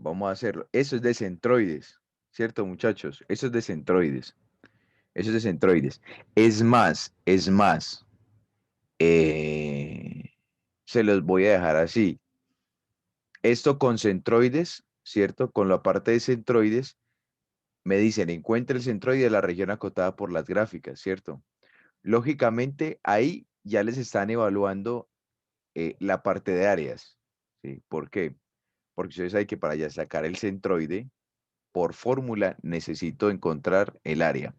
Vamos a hacerlo. Eso es de centroides, ¿cierto, muchachos? Eso es de centroides. Eso es de centroides. Es más, eh, se los voy a dejar así. Esto con centroides, ¿cierto? Con la parte de centroides, me dicen, encuentra el centroide de la región acotada por las gráficas, ¿cierto? Lógicamente, ahí ya les están evaluando la parte de áreas, ¿sí? ¿Por qué? Porque ustedes saben que para ya sacar el centroide, por fórmula necesito encontrar el área.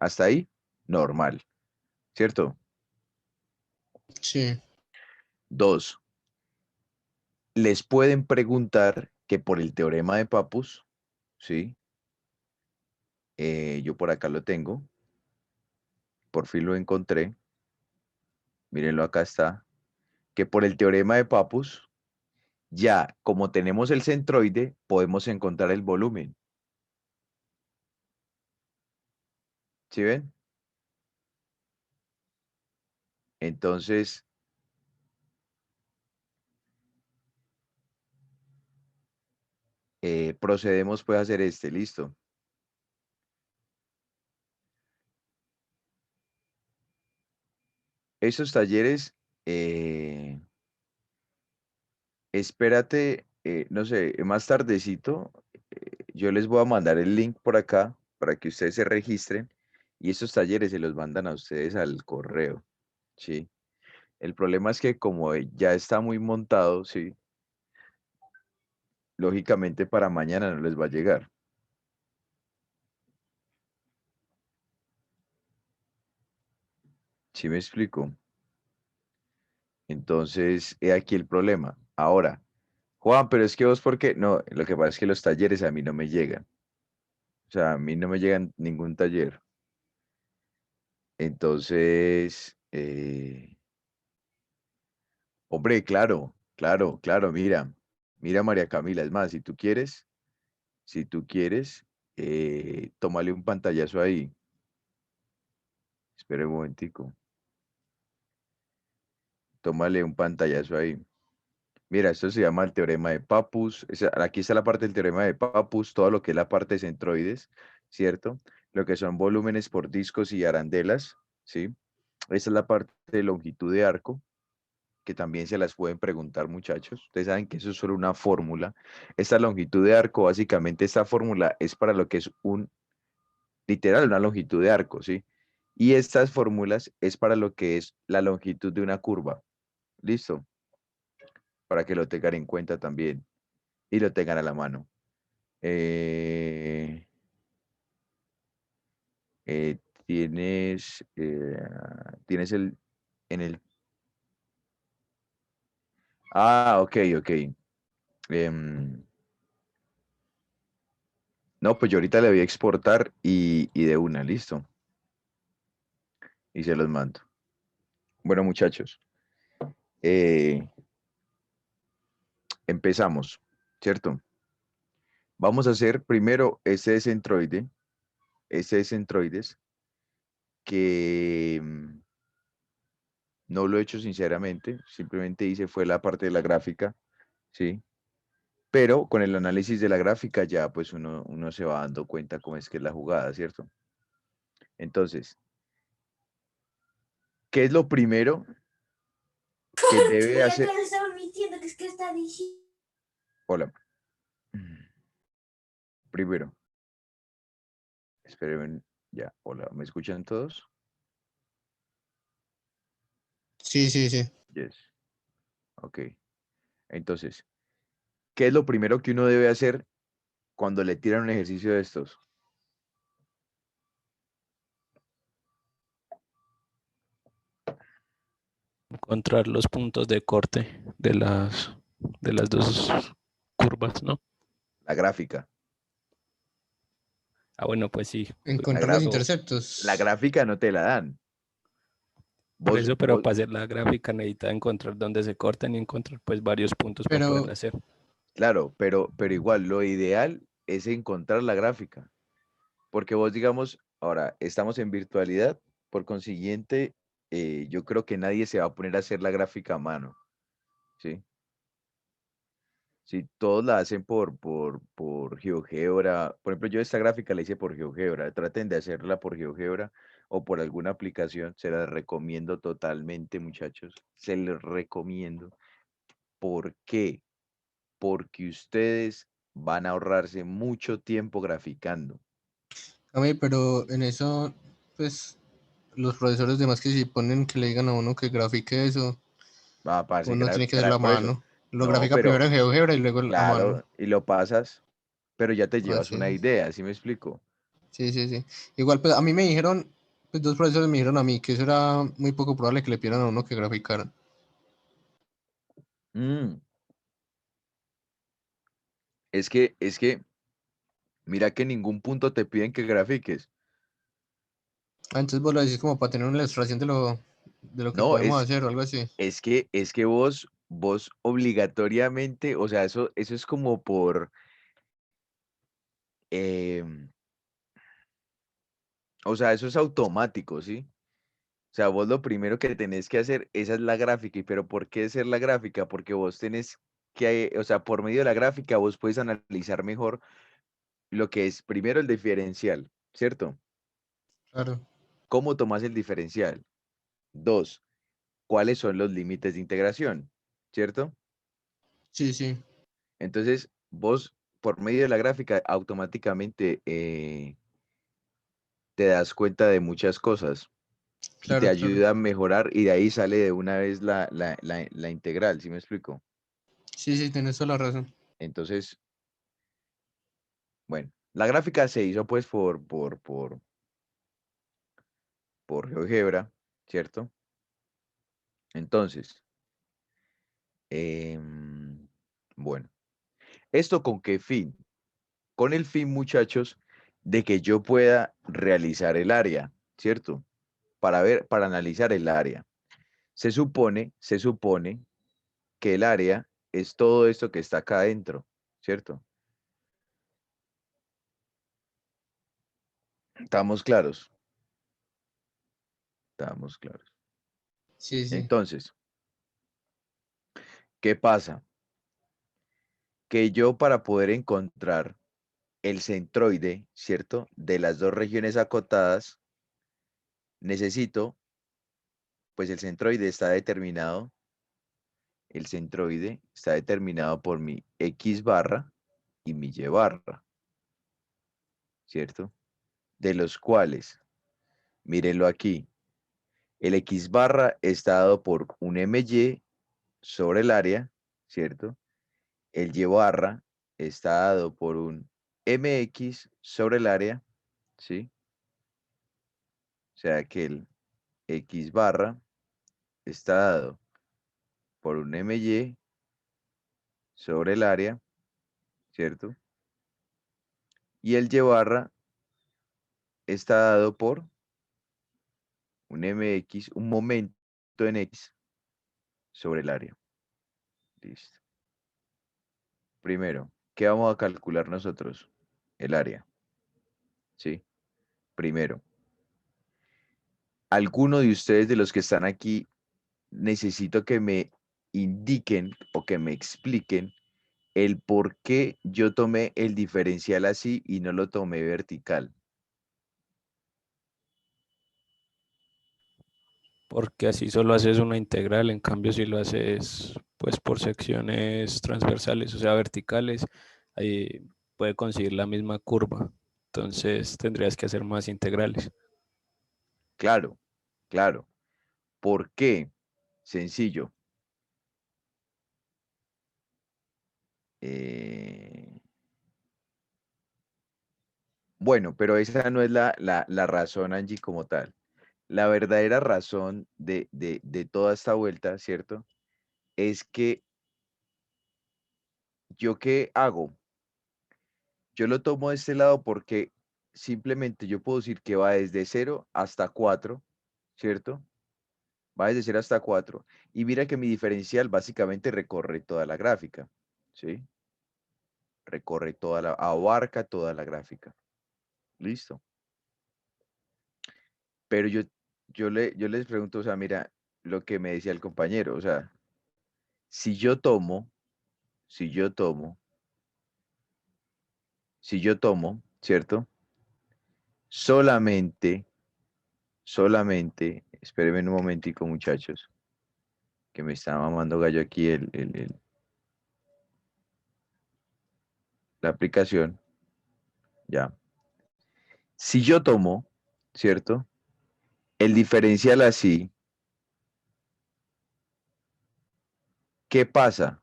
Hasta ahí, normal, ¿cierto? Sí. Dos, les pueden preguntar que por el teorema de Pappus, ¿sí? Yo por acá lo tengo, por fin lo encontré, mírenlo, acá está, que por el teorema de Pappus, ya como tenemos el centroide, podemos encontrar el volumen. ¿Sí ven? Entonces, procedemos pues a hacer listo. Esos talleres, espérate, no sé, más tardecito, yo les voy a mandar el link por acá para que ustedes se registren y esos talleres se los mandan a ustedes al correo, ¿sí? El problema es que como ya está muy montado, ¿sí? Lógicamente para mañana no les va a llegar. ¿Sí me explico? Entonces, he aquí el problema. Ahora, Juan, pero es que vos, ¿por qué? No, lo que pasa es que los talleres a mí no me llegan. O sea, a mí no me llegan ningún taller. Entonces, hombre, claro, claro, claro, mira, mira María Camila, es más, si tú quieres, tómale un pantallazo ahí. Espera un momentico, tómale un pantallazo ahí. Mira, esto se llama el teorema de Pappus. Aquí está la parte del teorema de Pappus, todo lo que es la parte de centroides, ¿cierto? Lo que son volúmenes por discos y arandelas, ¿sí? Esa es la parte de longitud de arco, que también se las pueden preguntar, muchachos. Ustedes saben que eso es solo una fórmula. Esta longitud de arco, básicamente, esta fórmula es para lo que es literal, una longitud de arco, ¿sí? Y estas fórmulas es para lo que es la longitud de una curva. ¿Listo? Para que lo tengan en cuenta también y lo tengan a la mano. Eh, eh, tienes, tienes en el, ok, ok. Em, no, pues yo ahorita le voy a exportar y de una, listo. Y se los mando. Bueno, muchachos, eh, empezamos, ¿cierto? Vamos a hacer primero ese centroide, ese centroides, que no lo he hecho sinceramente, simplemente hice fue la parte de la gráfica, ¿sí? Pero con el análisis de la gráfica ya pues uno se va dando cuenta cómo es que es la jugada, ¿cierto? Entonces, ¿qué es lo primero que debe hacer? Hola. Primero, esperen, ya, hola, ¿me escuchan todos? Sí, sí, sí. Yes, ok. Entonces, ¿qué es lo primero que uno debe hacer cuando le tiran un ejercicio de estos? Encontrar los puntos de corte de las dos curvas, ¿no? La gráfica. Ah, bueno, pues sí. La, Encontrar los gra- Pero la interceptos. gráfica no te la dan. por Vos, eso, pero vos, para hacer la gráfica necesita encontrar dónde se cortan y encontrar pues varios puntos para poderla Pero, hacer. claro, pero igual, lo ideal es encontrar la gráfica. Porque vos, digamos, ahora estamos en virtualidad, por consiguiente, yo creo que nadie se va a poner a hacer la gráfica a mano, ¿sí? Si todos la hacen por GeoGebra, por ejemplo, yo esta gráfica la hice por GeoGebra, traten de hacerla por GeoGebra o por alguna aplicación, se las recomiendo totalmente, muchachos, se les recomiendo. ¿Por qué? Porque ustedes van a ahorrarse mucho tiempo graficando. A mí, pero en eso, pues, los profesores demás que si ponen que le digan a uno que grafique eso, Va a parce, uno tiene que hacer la por eso. mano. Lo No, grafica primero pero en GeoGebra y luego a mano. claro, y lo pasas, pero ya te llevas una Así. idea, ¿sí me explico? Sí, sí, sí. Igual, pues, a mí me dijeron, pues, dos profesores me dijeron a mí que eso era muy poco probable que le pidieran a uno que graficara. Mm, es que, mira que en ningún punto te piden que grafiques. Ah, entonces vos lo decís como para tener una ilustración de lo que No, podemos hacer o algo así. es que vos obligatoriamente, o sea, eso es como por, em, o sea, eso es automático, ¿sí? O sea, vos lo primero que tenés que hacer, esa es la gráfica. ¿Y pero por qué hacer la gráfica? Porque vos tenés que, o sea, por medio de la gráfica vos puedes analizar mejor lo que es primero el diferencial, ¿cierto? Claro. ¿Cómo tomas el diferencial? Dos, ¿cuáles son los límites de integración? ¿Cierto? Sí, sí. Entonces, vos, por medio de la gráfica, automáticamente te das cuenta de muchas cosas y te Claro, claro. ayuda a mejorar y de ahí sale de una vez la integral, ¿sí me explico? Sí, sí, tenés toda la razón. Entonces, bueno, la gráfica se hizo pues por GeoGebra, ¿cierto? Entonces, bueno, ¿esto con qué fin? Con el fin, muchachos, de que yo pueda realizar el área, ¿cierto? Para analizar el área. Se supone que el área es todo esto que está acá adentro, ¿cierto? ¿Estamos claros? Estamos claros. Sí, sí. Entonces, ¿qué pasa? Que yo para poder encontrar el centroide, ¿cierto? De las dos regiones acotadas, necesito, pues el centroide está determinado por mi X barra y mi Y barra, ¿cierto? De los cuales, mírenlo aquí, el X barra está dado por un MY sobre el área, ¿cierto? El Y barra está dado por un MX sobre el área, ¿sí? O sea que el X barra está dado por un MY sobre el área, ¿cierto? Y el Y barra está dado por un MX, un momento en X sobre el área. Listo. Primero, ¿qué vamos a calcular nosotros? El área, ¿sí? Primero, alguno de ustedes de los que están aquí, necesito que me indiquen o que me expliquen el por qué yo tomé el diferencial así y no lo tomé vertical. Porque así solo haces una integral, en cambio si lo haces pues por secciones transversales, o sea, verticales, ahí puede conseguir la misma curva. Entonces tendrías que hacer más integrales. Claro, claro. ¿Por qué? Sencillo. Eh, bueno, pero esa no es la razón, Angie, como tal. La verdadera razón de toda esta vuelta, ¿cierto? Es que yo qué hago. Yo lo tomo de este lado porque simplemente yo puedo decir que va desde 0 hasta 4, ¿cierto? Va desde 0 hasta 4. Y mira que mi diferencial básicamente recorre toda la gráfica, ¿sí? Abarca toda la gráfica. Listo. Pero yo les pregunto, o sea, mira, lo que me decía el compañero, o sea, si yo tomo si yo tomo, ¿cierto? Solamente, espérenme un momentico, muchachos, que me está mamando gallo aquí la aplicación, ya. Si yo tomo, ¿cierto? El diferencial así, ¿qué pasa?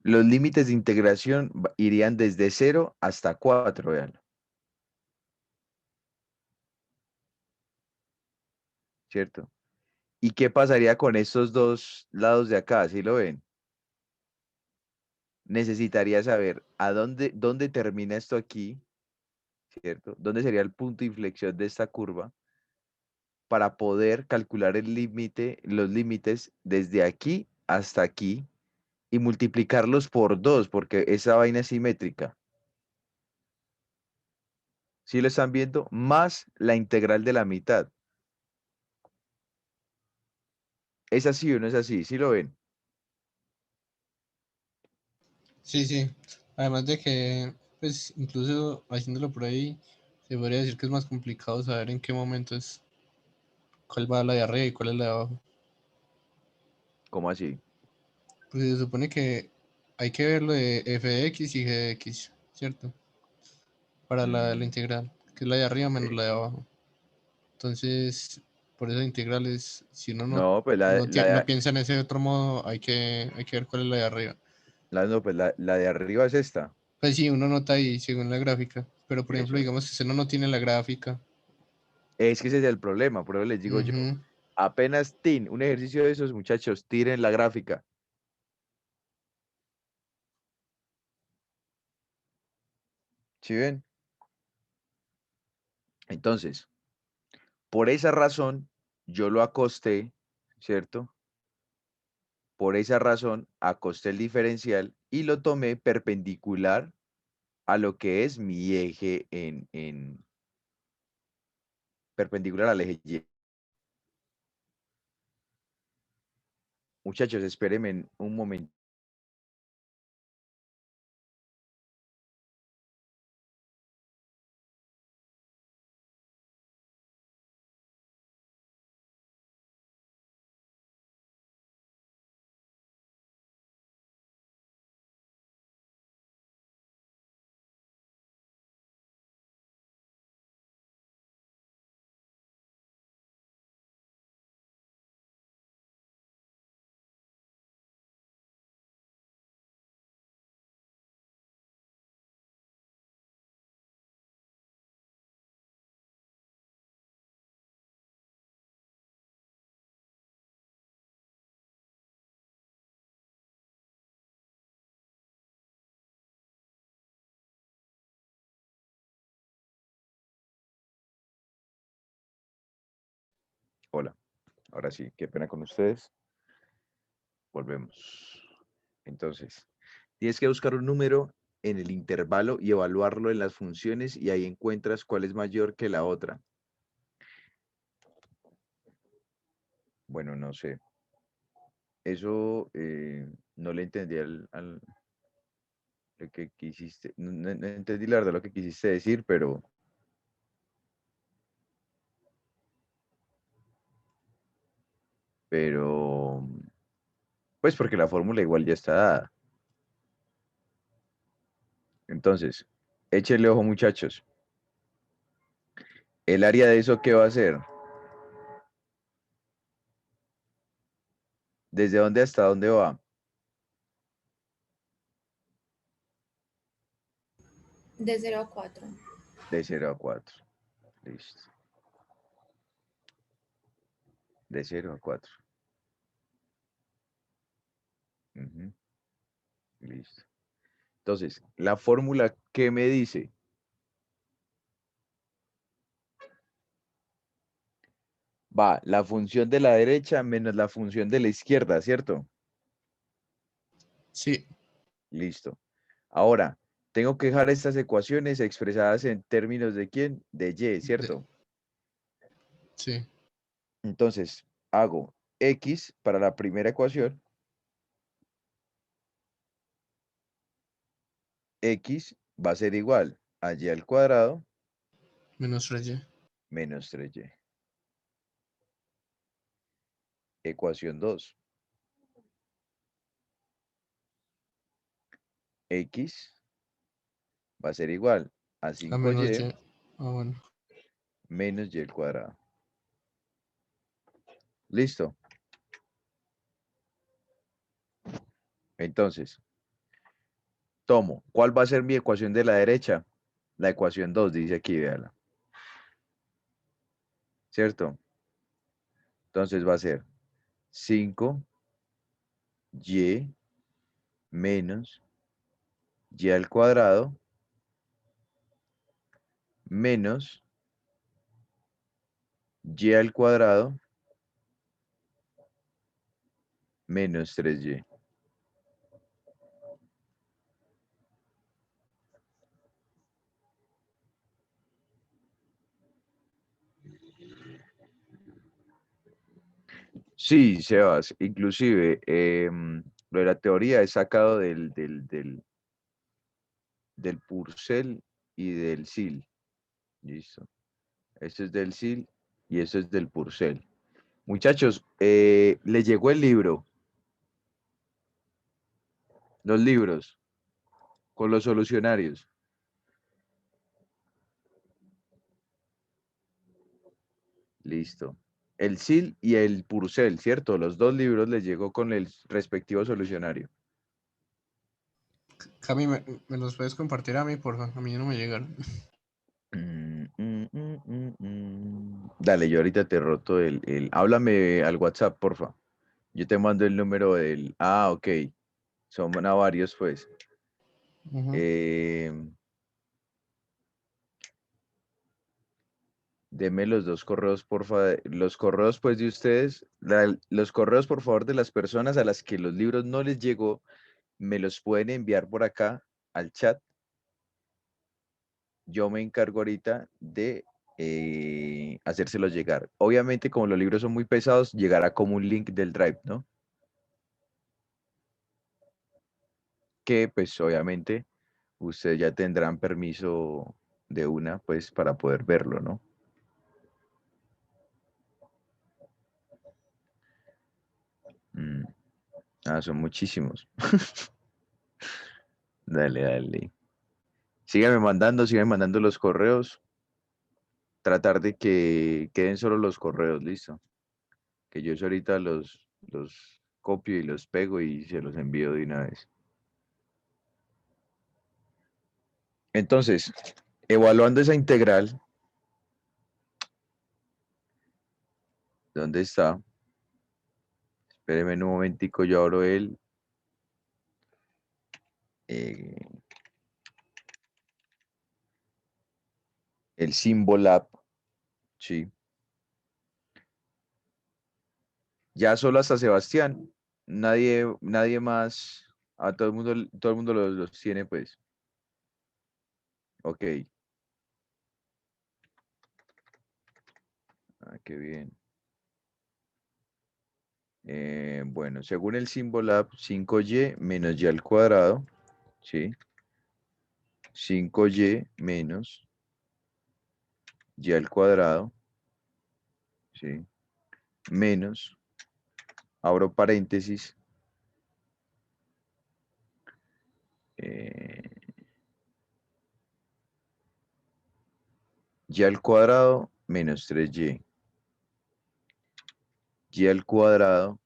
Los límites de integración irían desde 0 hasta 4, vean, ¿cierto? ¿Y qué pasaría con estos dos lados de acá? ¿Sí lo ven? Necesitaría saber dónde termina esto aquí, ¿cierto? ¿Dónde sería el punto de inflexión de esta curva para poder calcular el límite, los límites desde aquí hasta aquí y multiplicarlos por 2, porque esa vaina es simétrica? ¿Sí lo están viendo? Más la integral de la mitad. ¿Es así o no es así? ¿Sí lo ven? Sí, sí. Además de que, pues, incluso haciéndolo por ahí, se podría decir que es más complicado saber en qué momento es cuál va la de arriba y cuál es la de abajo. ¿Cómo así? Pues se supone que hay que ver lo de f de x y g de x, ¿cierto? Para la Mm, integral, que es la de arriba menos sí. la de abajo. Entonces, por eso integrales, si uno no, No, pues no piensa en ese otro modo, hay que ver cuál es la de arriba. no, pues la de arriba es esta. Pues sí, uno nota ahí según la gráfica, pero por ejemplo, Eso. digamos que uno no tiene la gráfica. Es que ese es el problema, por eso les digo yo. Ujú. Apenas un ejercicio de esos muchachos, tiren la gráfica. ¿Sí ven? Entonces, por esa razón, yo lo acosté, ¿cierto? Por esa razón, acosté el diferencial y lo tomé perpendicular a lo que es mi eje perpendicular al eje Y. Muchachos, espérenme un momento. Hola, ahora sí, qué pena con ustedes. Volvemos. Entonces, tienes que buscar un número en el intervalo y evaluarlo en las funciones y ahí encuentras cuál es mayor que la otra. Bueno, no sé. Eso no le entendí lo que quisiste. No entendí la verdad lo que quisiste decir, pero, pues porque la fórmula igual ya está dada. Entonces, échenle ojo, muchachos. ¿El área de eso qué va a ser? ¿Desde dónde hasta dónde va? De 0 a 4. De 0 a 4. Listo. De 0 a 4. Ujú, listo. Entonces, la fórmula, ¿qué me dice? Va la función de la derecha menos la función de la izquierda, ¿cierto? Sí, Listo. Ahora, tengo que dejar estas ecuaciones expresadas en términos de quién? De y, de- ¿cierto? sí. Entonces, hago x para la primera ecuación, x va a ser igual a y al cuadrado Menos 3y. menos 3y. Ecuación 2. X va a ser igual a A 5y menos y. Ah, bueno. menos y al cuadrado. ¿Listo? Entonces, tomo. ¿Cuál va a ser mi ecuación de la derecha? La ecuación 2 dice aquí, véala. ¿Cierto? Entonces va a ser 5y menos y al cuadrado menos y al cuadrado menos 3y. Sí, Sebas, inclusive lo de la teoría es sacado del Purcell y del SIL. Listo. Esto es del SIL y esto es del Purcell. Muchachos, le llegó el libro, los libros, con los solucionarios. Listo. El SIL y el Purcell, ¿cierto? Los dos libros les llegó con el respectivo solucionario. Cami, ¿me los puedes compartir a mí, porfa? A mí no me llegaron. Dale, yo ahorita te roto Háblame al WhatsApp, porfa. Yo te mando el número del... Ah, ok. Son a varios, pues. Ujú. Deme los dos correos, porfa. Los correos, pues, de ustedes. Los correos, por favor, de las personas a las que los libros no les llegó, me los pueden enviar por acá al chat. Yo me encargo ahorita de hacérselos llegar. Obviamente, como los libros son muy pesados, llegará como un link del Drive, ¿no? Que, pues, obviamente, ustedes ya tendrán permiso de una, pues, para poder verlo, ¿no? Mm, son muchísimos. Dale, dale. Síganme mandando los correos. Tratar de que queden solo los correos, listo. Que yo eso ahorita los copio y los pego y se los envío de una vez. Entonces, evaluando esa integral, ¿dónde está? Espérenme un momentico, yo abro eh, el Symbolab, sí. Ya solo hasta Sebastián, nadie más, a todo el mundo los tiene, pues. Ok, qué bien. Bueno, según el Symbolab, 5y menos y al cuadrado, ¿sí? 5y menos y al cuadrado, ¿sí? Menos, abro paréntesis, eh, y al cuadrado menos 3y. Y al cuadrado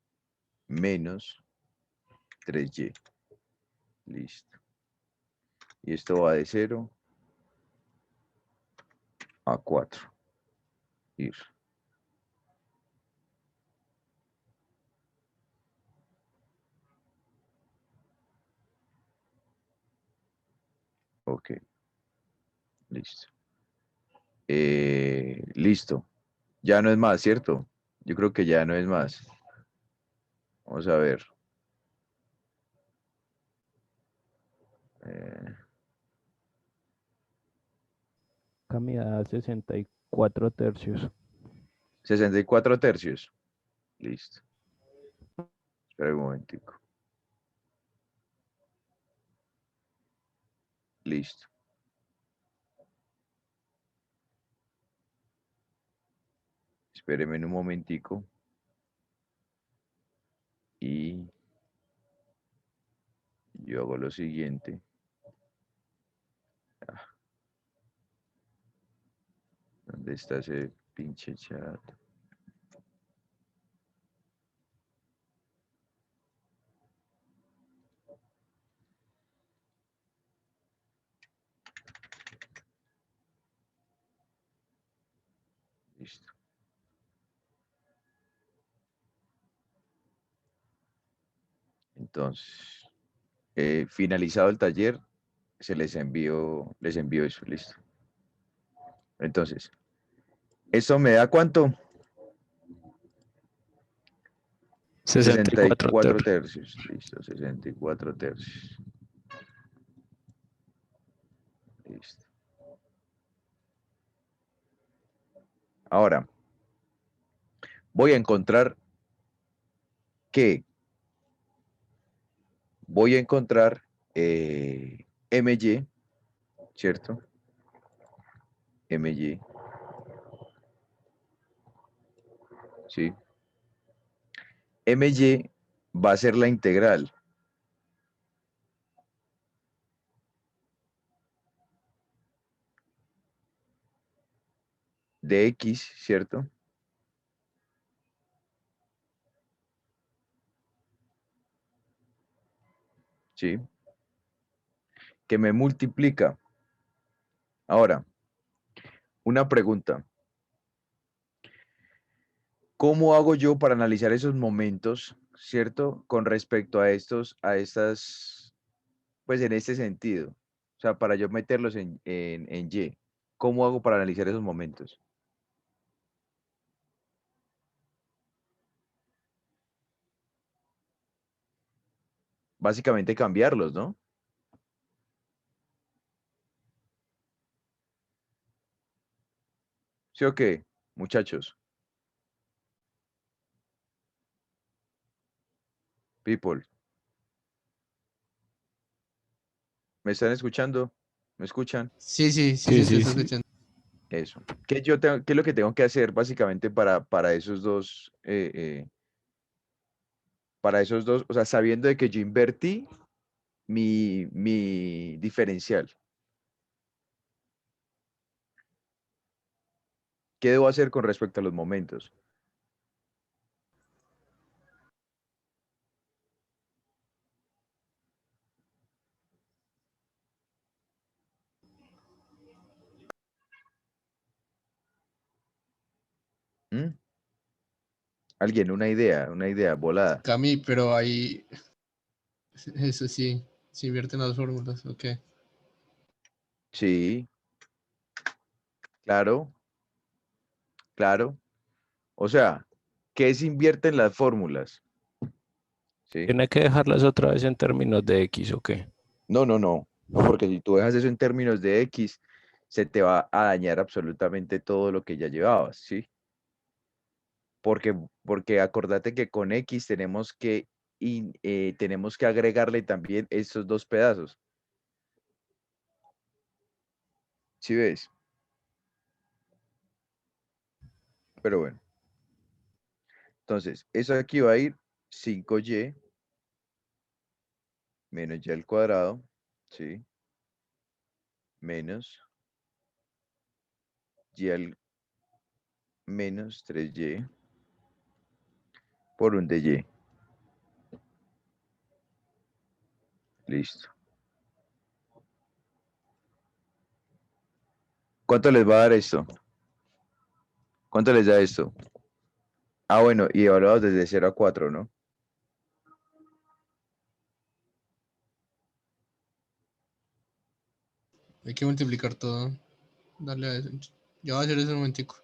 menos 3y. Listo. Y esto va de 0 a 4. Ir. Ok, listo. Listo. Ya no es más, ¿cierto? Yo creo que ya no es más. Vamos a ver. Eh, Cami da 64 tercios. 64 tercios. Listo. Espera un momentico. Listo. Espéreme un momentico. Y yo hago lo siguiente. ¿Dónde está ese pinche chat? Listo. Entonces, finalizado el taller, les envío eso, listo. Entonces, ¿eso me da cuánto? 64 64 tercios. tercios. Listo, 64 tercios. Listo. Ahora, voy a encontrar que voy a encontrar MY, ¿cierto? MY, ¿sí? MY va a ser la integral de X, ¿cierto? ¿Sí? Que me multiplica. Ahora, una pregunta. ¿Cómo hago yo para analizar esos momentos, ¿cierto? Con respecto a estas, pues en este sentido. O sea, para yo meterlos en Y. ¿Cómo hago para analizar esos momentos? Básicamente cambiarlos, ¿no? ¿Sí o qué, muchachos? People, ¿me están escuchando? ¿Me escuchan? Sí, sí, sí, Sí, sí, te sí, estoy sí. escuchando. Eso. ¿Qué es lo que tengo que hacer básicamente para esos dos, o sea, sabiendo de que yo invertí mi diferencial? ¿Qué debo hacer con respecto a los momentos? ¿Mm? Alguien, una idea volada. Cami, pero ahí, eso sí, se invierten las fórmulas, ok. Sí, claro, claro. O sea, ¿qué se invierte en las fórmulas? ¿Sí? Tiene que dejarlas otra vez en términos de X o qué. No, no, no. No, porque si tú dejas eso en términos de X, se te va a dañar absolutamente todo lo que ya llevabas, ¿sí? Porque, porque acordate que con X tenemos que agregarle también estos dos pedazos. ¿Sí ves? Pero bueno. Entonces, eso aquí va a ir 5y menos y al cuadrado, ¿sí? Menos y al menos 3y por un dy. Listo. ¿Cuánto les va a dar esto? ¿Cuánto les da esto? Ah, bueno, y evaluados desde 0 a 4, ¿no? Hay que multiplicar todo. Dale a eso. Ya va a hacer eso un momentico.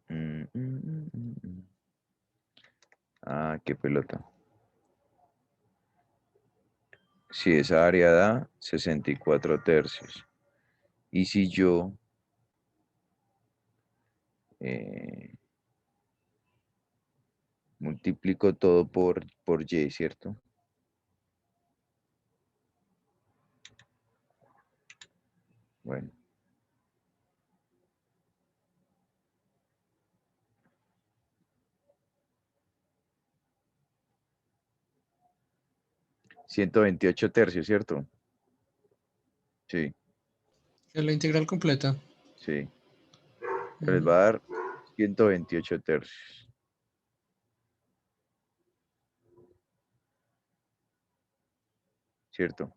Mm. Ah, qué pelota. Sí, esa área da 64 tercios. Y si yo eh, multiplico todo por y, ¿cierto? Bueno, 128 tercios, ¿cierto? Sí, Es la integral completa. sí. Pero les va a dar 128 tercios. ¿Cierto?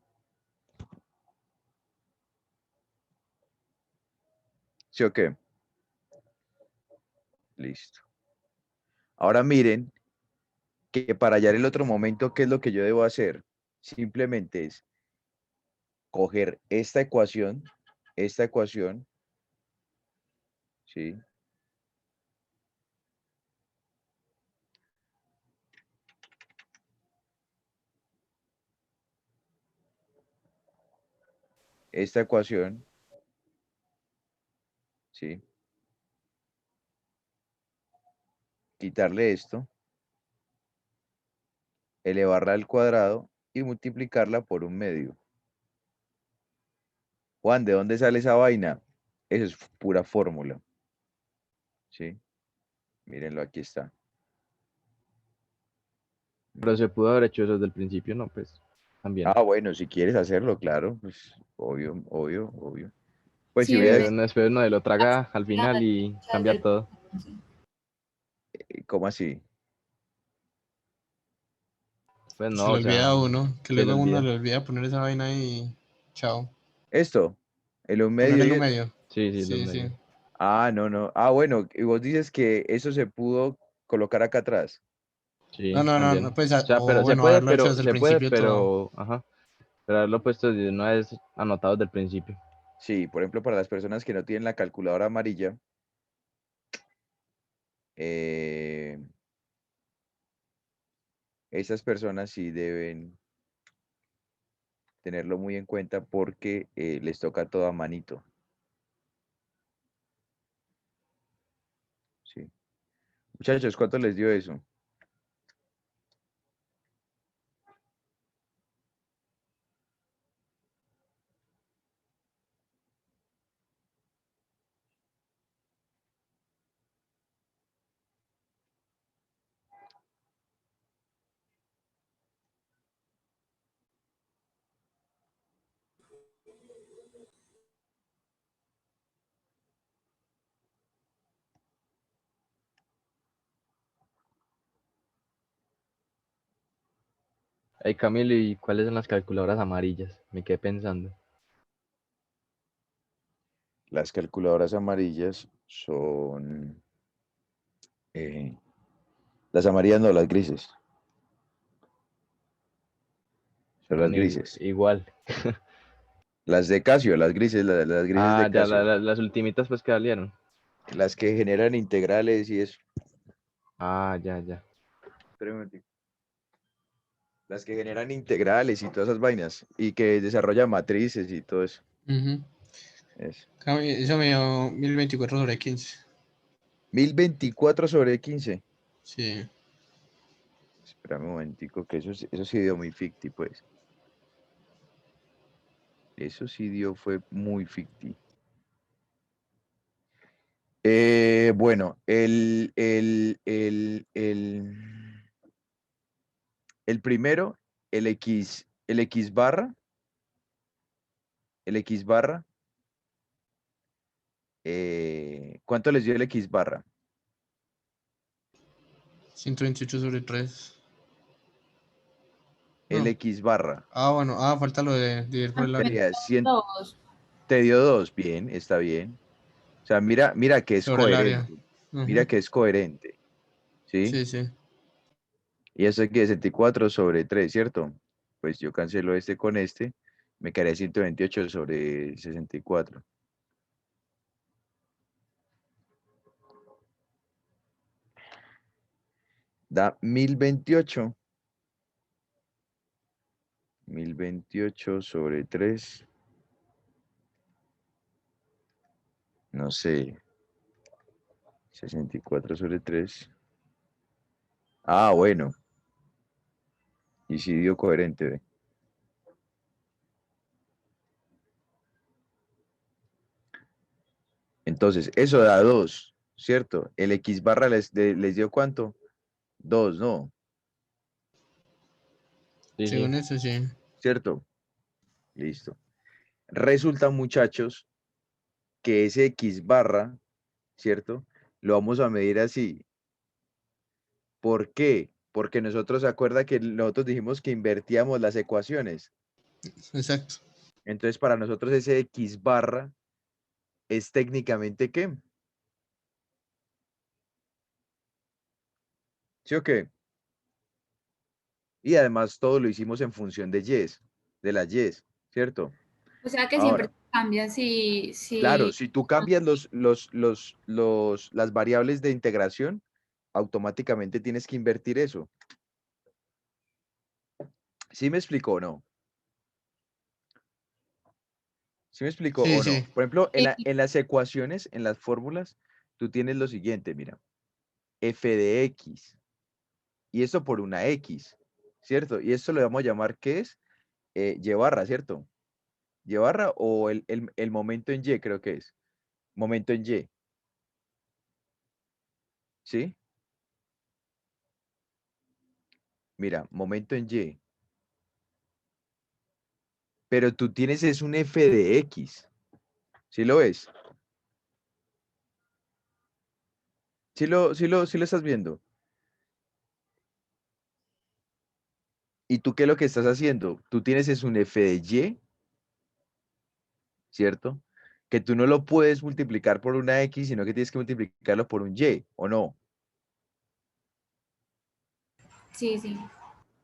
¿Sí o qué? Listo. Ahora miren que para hallar el otro momento, ¿qué es lo que yo debo hacer? Simplemente es coger esta ecuación, ¿sí? Esta ecuación, ¿sí? Quitarle esto, elevarla al cuadrado y multiplicarla por un medio. Juan, ¿de dónde sale esa vaina? Eso es pura fórmula, ¿sí? Mírenlo, aquí está. Pero se pudo haber hecho eso desde el principio, ¿no? Pues también. Ah, bueno, si quieres hacerlo, claro, pues obvio, obvio, obvio. Pues si Sí, hubiera, bebé. Después uno lo traga al final y cambia todo. ¿cómo así? Pues Se no, le o olvida sea, a uno, que se le luego a uno olvida. le olvida poner esa vaina y chao. Esto, el un medio Ponerle y un esto. medio. Sí, sí, los Sí, medios. sí. Ah, no, no. Ah, bueno, y vos dices que eso se pudo colocar acá atrás. No, Sí, no, no, también. no, pues, O sea, o pero bueno, haberlo hecho desde el se puede, principio todo. pero, ajá. Pero haberlo puesto de una vez anotado desde el principio. Sí, por ejemplo, para las personas que no tienen la calculadora amarilla, eh, esas personas sí deben tenerlo muy en cuenta porque les toca todo a manito. Sí. Muchachos, ¿cuánto les dio eso? Hey, Camilo, ¿y cuáles son las calculadoras amarillas? Me quedé pensando. Las calculadoras amarillas son... eh, las amarillas no, las grises. Son las Son grises. igual. Las de Casio, las grises, las grises Ah, de ya, Casio. las ultimitas pues que salieron. Las que generan integrales y eso. Ah, ya, ya. Espera un momentico. Las que generan integrales y todas esas vainas. Y que desarrollan matrices y todo eso. Ujú. Eso. Eso me dio 1024/15. 1024/15. Sí. Espérame un momentico, que eso sí dio muy ficti, pues. Eso sí dio, fue muy ficti. Bueno, el primero, el X barra, ¿cuánto les dio el X barra? 128/3. El No. X barra. Ah, bueno. Ah, falta lo de dividir por el área. Sería 100, Dos. te dio 2, bien, está bien. O sea, mira que es Sobre el área. coherente, mira Ujú. que es coherente, ¿sí? Sí, sí. Y eso aquí es 64/3, ¿cierto? Pues yo cancelo este con este, me quedaría 128/64. Da 1028. 1028/3 No sé. 64/3. Ah, bueno. Y sí dio coherente, ve. Entonces, eso da 2, ¿cierto? El X barra les dio ¿cuánto? 2, ¿no? Sí, Según sí. eso, sí. ¿Cierto? Listo. Resulta, muchachos, que ese X barra, ¿cierto? Lo vamos a medir así. ¿Por qué? Porque nosotros, ¿se acuerda que nosotros dijimos que invertíamos las ecuaciones? Exacto. Entonces, para nosotros ese X barra es técnicamente ¿qué? ¿Sí o qué? Y además todo lo hicimos en función de yes, de las yes, ¿cierto? O sea que siempre Ahora, cambia claro, si tú cambias las variables de integración, automáticamente tienes que invertir eso. ¿Sí me explicó o no? ¿Sí me explicó Sí, o no? sí. Por ejemplo, Sí. en las ecuaciones, en las fórmulas, tú tienes lo siguiente, mira, f de x, y esto por una x, ¿cierto? Y esto lo vamos a llamar, ¿qué es? Y barra, ¿cierto? Y barra o el momento en y, creo que es. Momento en y, ¿sí? Mira, momento en y. Pero tú tienes es un f de x. ¿Sí lo ves? ¿Sí lo estás viendo? ¿Y tú qué es lo que estás haciendo? Tú tienes es un f de y, ¿cierto? Que tú no lo puedes multiplicar por una x, sino que tienes que multiplicarlo por un y, ¿o no? Sí, sí.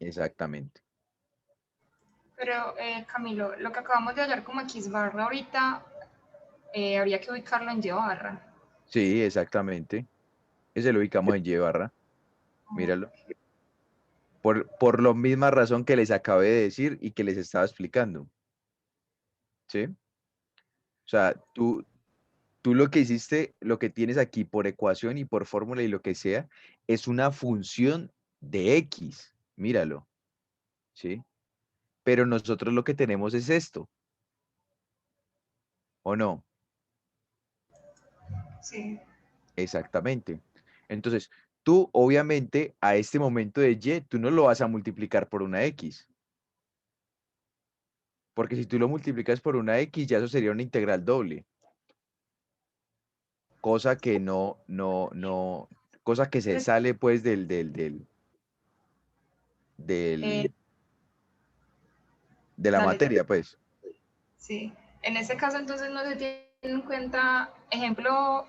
Exactamente. Pero, Camilo, lo que acabamos de hallar como X barra ahorita, habría que ubicarlo en Y barra. Sí, exactamente. Ese lo ubicamos en y barra. Míralo. Por la misma razón que les acabé de decir y que les estaba explicando. ¿Sí? O sea, tú lo que hiciste, lo que tienes aquí por ecuación y por fórmula y lo que sea, es una función de X. Míralo. ¿Sí? Pero nosotros lo que tenemos es esto. ¿O no? Sí. Exactamente. Entonces, tú obviamente a este momento de Y, tú no lo vas a multiplicar por una X. Porque si tú lo multiplicas por una X, ya eso sería una integral doble. Cosa que cosa que se sale pues Eh, del, de la dale, materia, pues. sí. En ese caso, entonces, no se tiene en cuenta, ejemplo,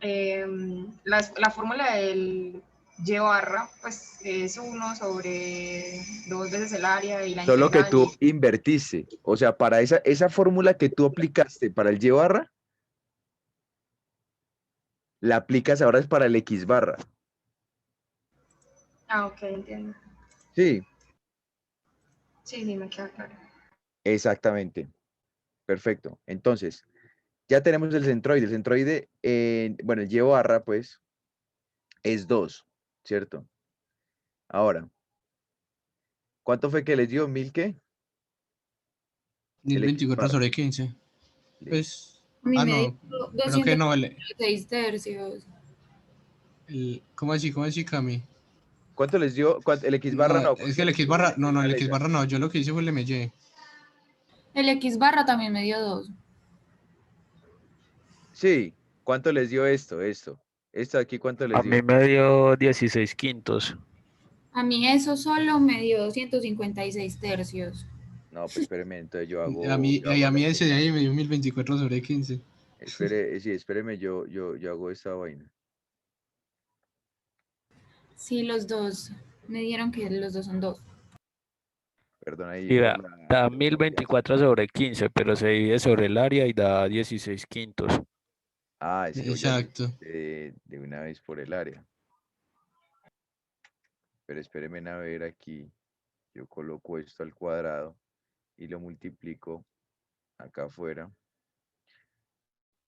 la fórmula del Y barra, pues es 1/2 veces el área y la Solo que integral. tú invertiste. O sea, para esa fórmula que tú aplicaste para el Y barra, la aplicas ahora es para el X barra. Ah, ok, entiendo. Sí, Sí, sí, me queda claro. exactamente. Perfecto. Entonces, ya tenemos el centroide. El centroide, bueno, el Y barra, pues, es 2, ¿cierto? Ahora, ¿cuánto fue que les dio? ¿1000 qué? El X 1024 barra. sobre 15. Listo. Pues, A mí me no, dio creo que no vale. 206 tercios. ¿Cómo así, Cami? ¿Cuánto les dio? El X barra No, no. es que ¿Cuánto el les X dio? barra, no, el X Alexa. barra no, yo lo que hice fue el MY. El X barra también me dio 2. Sí. ¿Cuánto les dio esto? Esto de aquí, ¿cuánto les A mí dio? me dio 16 quintos. A mí eso solo me dio 256 tercios. No, pues espéreme, entonces yo A hago, mí, a mí ese de ahí me dio 1024 sobre 15. sí, espéreme, yo hago esta vaina. Sí, los dos. Me dieron que los dos son 2. Perdón ahí Y por da, la da rapidez. 1024 sobre 15, pero se divide sobre el área y da 16 quintos. Ah, es que yo lo Exacto. hice de una vez por el área. Pero espérenme a ver aquí. Yo coloco esto al cuadrado y lo multiplico acá afuera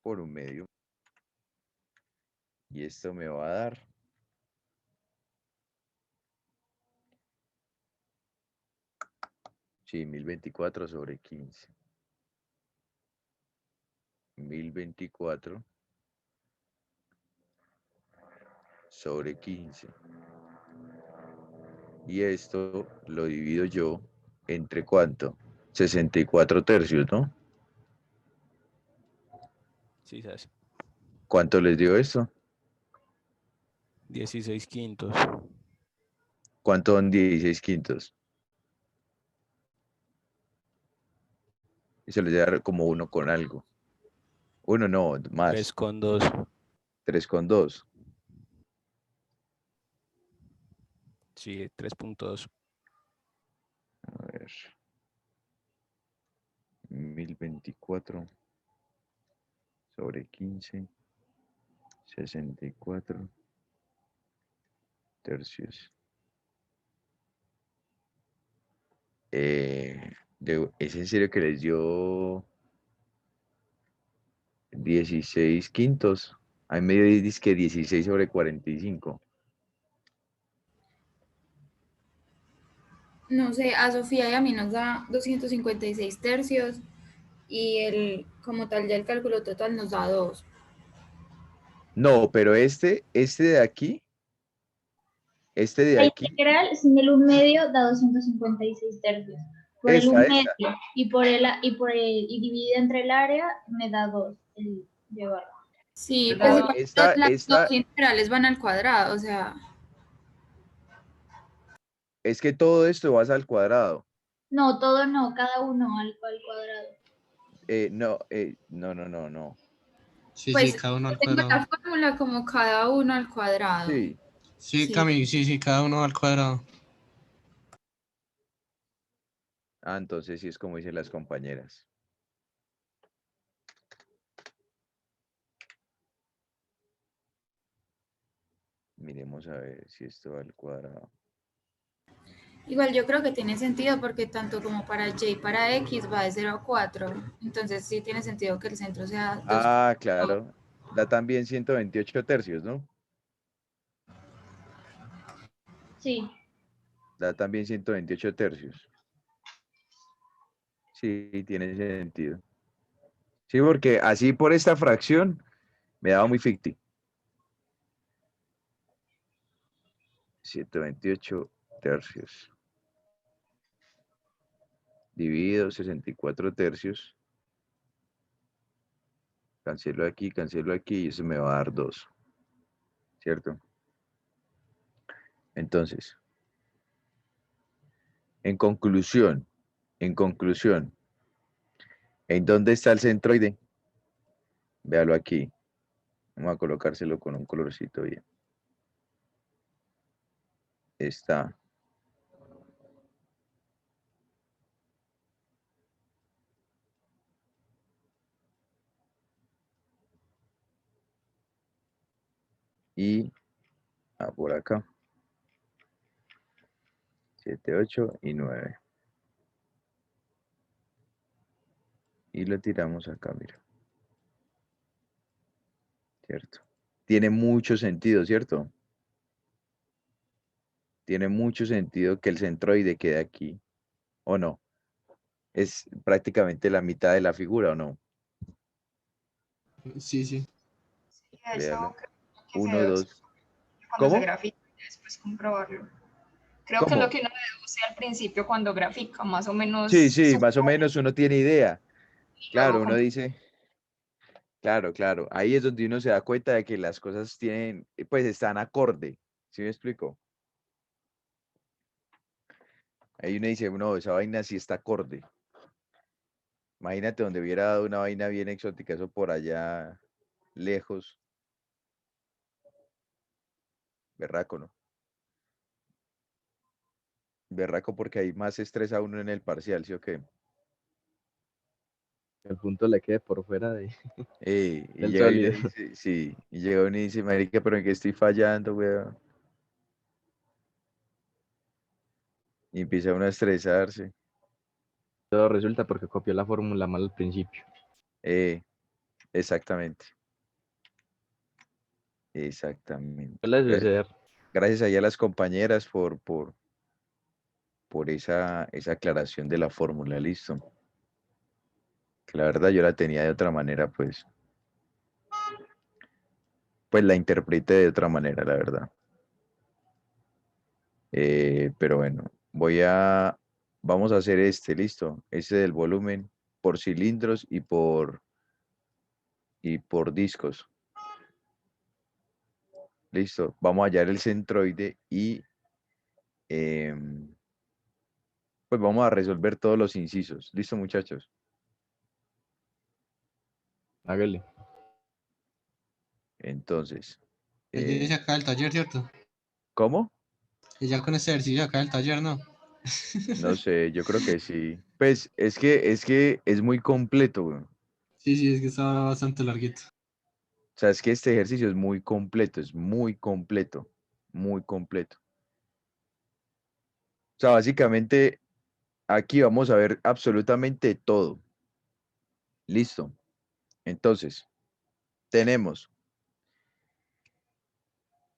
por 1/2. Y esto me va a dar. Sí, 1024 sobre 15. 1024 sobre 15. Y esto lo divido yo entre ¿cuánto? 64 tercios, ¿no? Sí, sabes. ¿Cuánto les dio esto? 16 quintos. ¿Cuánto son 16 quintos? Y se les debe dar como uno con algo. Uno no, 3 más. con 2. 3,2. Sí, 3.2. A ver. 1024 sobre 15. 64 tercios. ¿Es en serio que les dio 16 quintos? A mí me dice que 16 sobre 45. No sé, a Sofía y a mí nos da 256 tercios y como tal ya el cálculo total nos da 2. No, pero este de aquí, La integral sin el 1/2 da 256 tercios. Por el esa, 1/2 y dividido entre el área me da 2 el llevarlo. Sí, pues No, igual las dos integrales van al cuadrado, o sea. es que todo esto vas al cuadrado. No, todo no, cada uno al cuadrado. No. Sí, Pues cada uno yo al tengo cuadrado. la fórmula como cada uno al cuadrado. Sí. Sí, Sí. Cami, sí, cada uno al cuadrado. Entonces sí es como dicen las compañeras. Miremos a ver si esto va al cuadrado. Igual yo creo que tiene sentido porque tanto como para y para x va de 0 a 4. Entonces sí tiene sentido que el centro sea 2. Claro. Da también 128 tercios, ¿no? Sí. Da también 128 tercios. Sí, tiene sentido. Sí, porque así por esta fracción me daba muy ficti. 128 tercios. Dividido 64 tercios. Cancelo aquí y eso me va a dar 2. ¿Cierto? Entonces, en conclusión, ¿en dónde está el centroide? Véalo aquí. Vamos a colocárselo con un colorcito bien. Está. Y por acá. 7, 8 y 9. Y lo tiramos acá, mira. ¿Cierto? Tiene mucho sentido, ¿cierto? Tiene mucho sentido que el centroide quede aquí, ¿o no? Es prácticamente la mitad de la figura, ¿o no? Sí. Sí, eso Véalo. creo que se 1, deduce 2. cuando se ¿Cómo? grafica y después comprobarlo. Creo que es lo ¿Cómo? que uno deduce al principio cuando grafica, más o menos. Sí, más o menos uno tiene idea. Y Claro, luego uno dice, claro. Ahí es donde uno se da cuenta de que las cosas tienen, pues están acorde. ¿Sí me explico? Ahí uno dice, no, esa vaina sí está acorde. Imagínate donde hubiera dado una vaina bien exótica, eso por allá lejos. Berraco, ¿no? Berraco porque hay más estrés a uno en el parcial, ¿sí o qué? El punto le quede por fuera Y del llega y uno sólido. dice, sí, y llega uno y dice, marica, pero ¿en qué estoy fallando, weón? Y empieza uno a estresarse. Todo resulta porque copió la fórmula mal al principio. Exactamente. Exactamente. Suele suceder. Gracias ahí a las compañeras por esa aclaración de la fórmula, listo. Que la verdad yo la tenía de otra manera, pues la interpreté de otra manera, la verdad. Pero bueno, vamos a hacer listo. Este del volumen por cilindros y por discos. Listo. Vamos a hallar el centroide y pues vamos a resolver todos los incisos. Listo, muchachos. Hágale. Entonces, Ella dice acá el taller, ¿cierto? ¿cómo? Ella con ese ejercicio acá el taller, ¿no? No sé, yo creo que sí. Pues es que es muy completo, güey. O Sí, es que está bastante larguito. sea, es que este ejercicio es muy completo, es muy completo, muy completo. O sea, básicamente aquí vamos a ver absolutamente todo. Listo. Entonces, tenemos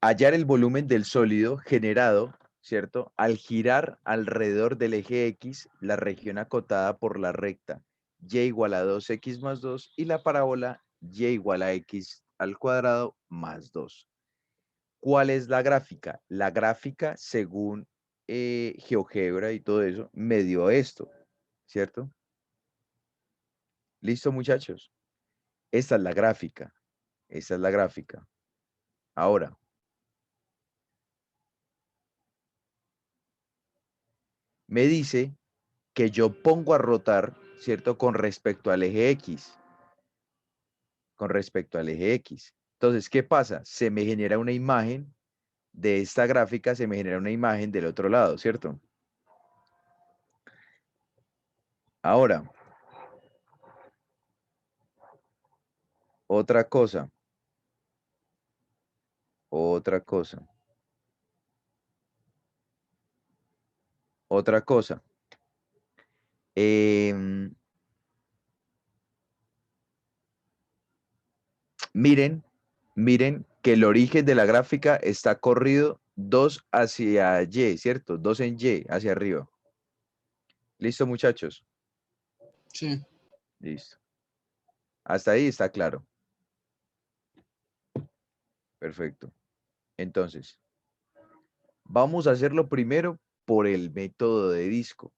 hallar el volumen del sólido generado, ¿cierto? Al girar alrededor del eje X, la región acotada por la recta y igual a 2x más 2 y la parábola y igual a x al cuadrado más 2. ¿Cuál es la gráfica? La gráfica, según GeoGebra y todo eso, me dio esto, ¿cierto? ¿Listo, muchachos? Esta es la gráfica. Esta es la gráfica. Ahora, me dice que yo pongo a rotar, ¿cierto? Con respecto al eje X. Con respecto al eje X. Entonces, ¿qué pasa? Se me genera una imagen de esta gráfica, se me genera una imagen del otro lado, ¿cierto? Ahora, otra cosa. Otra cosa. Otra cosa. Miren que el origen de la gráfica está corrido 2 hacia Y, ¿cierto? 2 en Y, hacia arriba. ¿Listo, muchachos? Sí. Listo. Hasta ahí está claro. Perfecto. Entonces, vamos a hacerlo primero por el método de disco.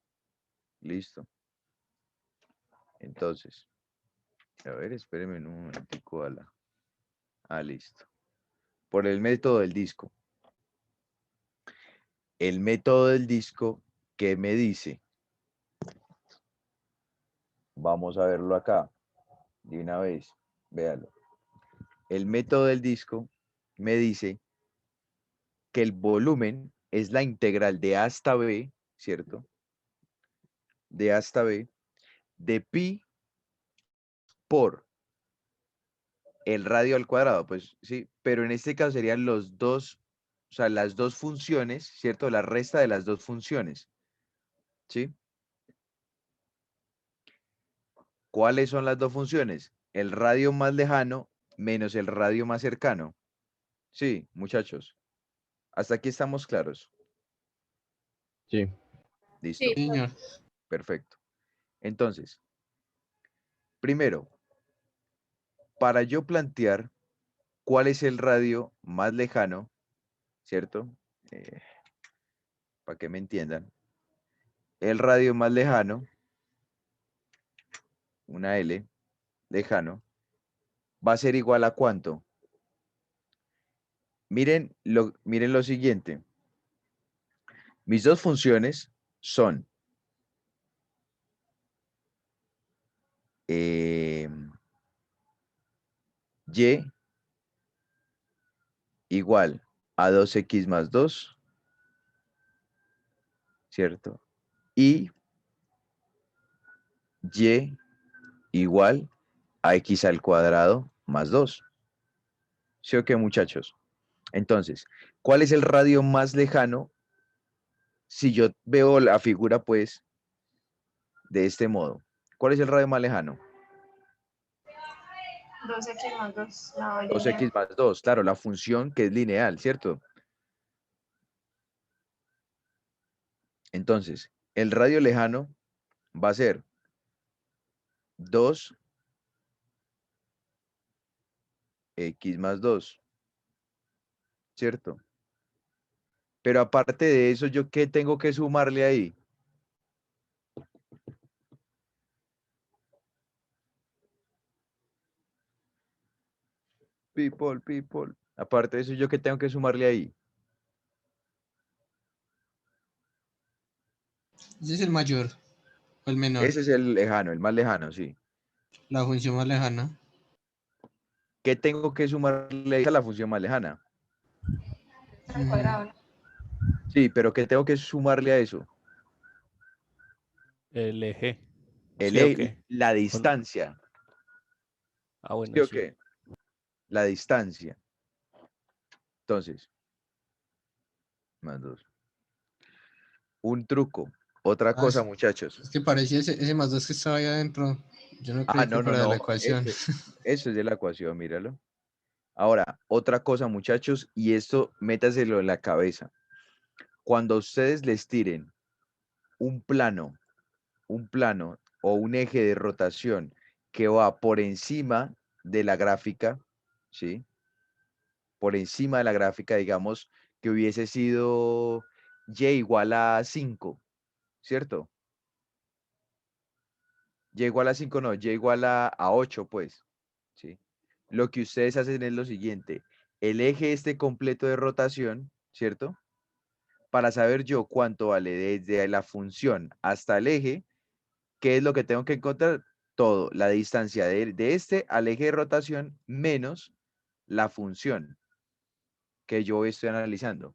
Listo. Entonces, a ver, espérenme un momentico. Listo. Por el método del disco. El método del disco, ¿qué me dice? Vamos a verlo acá. De una vez. Véalo. El método del disco me dice que el volumen es la integral de A hasta B, ¿cierto? De A hasta B, de pi por el radio al cuadrado, pues sí, pero en este caso serían los dos, o sea, las dos funciones, ¿cierto? La resta de las dos funciones, ¿sí? ¿Cuáles son las dos funciones? El radio más lejano menos el radio más cercano. Sí, muchachos. Hasta aquí estamos claros. Sí. Listo. Sí. Señor. Perfecto. Entonces, primero, para yo plantear cuál es el radio más lejano, ¿cierto? Para que me entiendan. El radio más lejano, una L, lejano, va a ser igual a ¿cuánto? Miren lo siguiente. Mis dos funciones son Y igual a 2x más 2, ¿cierto? Y y igual a x al cuadrado más 2. ¿Sí o qué, muchachos? Entonces, ¿cuál es el radio más lejano? Si yo veo la figura, pues, de este modo. ¿Cuál es el radio más lejano? 2x más 2, la 2x más 2, claro, la función que es lineal, ¿cierto? Entonces, el radio lejano va a ser 2x más 2, ¿cierto? Pero aparte de eso, ¿yo qué tengo que sumarle ahí? People. Aparte de eso, ¿yo qué tengo que sumarle ahí? Ese es el mayor o el menor. Ese es el lejano, el más lejano, sí. La función más lejana. ¿Qué tengo que sumarle ahí a la función más lejana? al cuadrado. Sí, pero ¿qué tengo que sumarle a eso? El eje. El ¿Sí o qué? la O no. distancia. Ah, ¿Sí bueno, o sí. qué? La distancia. Entonces, más 2. Un truco. Otra Ah, cosa, muchachos. es que parecía ese más 2 que estaba ahí adentro. Yo no Ah, creí que no, no, fuera de la no. ecuación. Eso es de la ecuación, míralo. Ahora, otra cosa, muchachos, y esto métaselo en la cabeza. Cuando ustedes les tiren un plano o un eje de rotación que va por encima de la gráfica, ¿sí? Por encima de la gráfica, digamos que hubiese sido y igual a 5, ¿cierto? Y igual a 5 no, y igual a 8, pues, ¿sí? Lo que ustedes hacen es lo siguiente, el eje este completo de rotación, ¿cierto? Para saber yo cuánto vale desde la función hasta el eje, ¿qué es lo que tengo que encontrar? Todo, la distancia de este al eje de rotación menos la función que yo estoy analizando.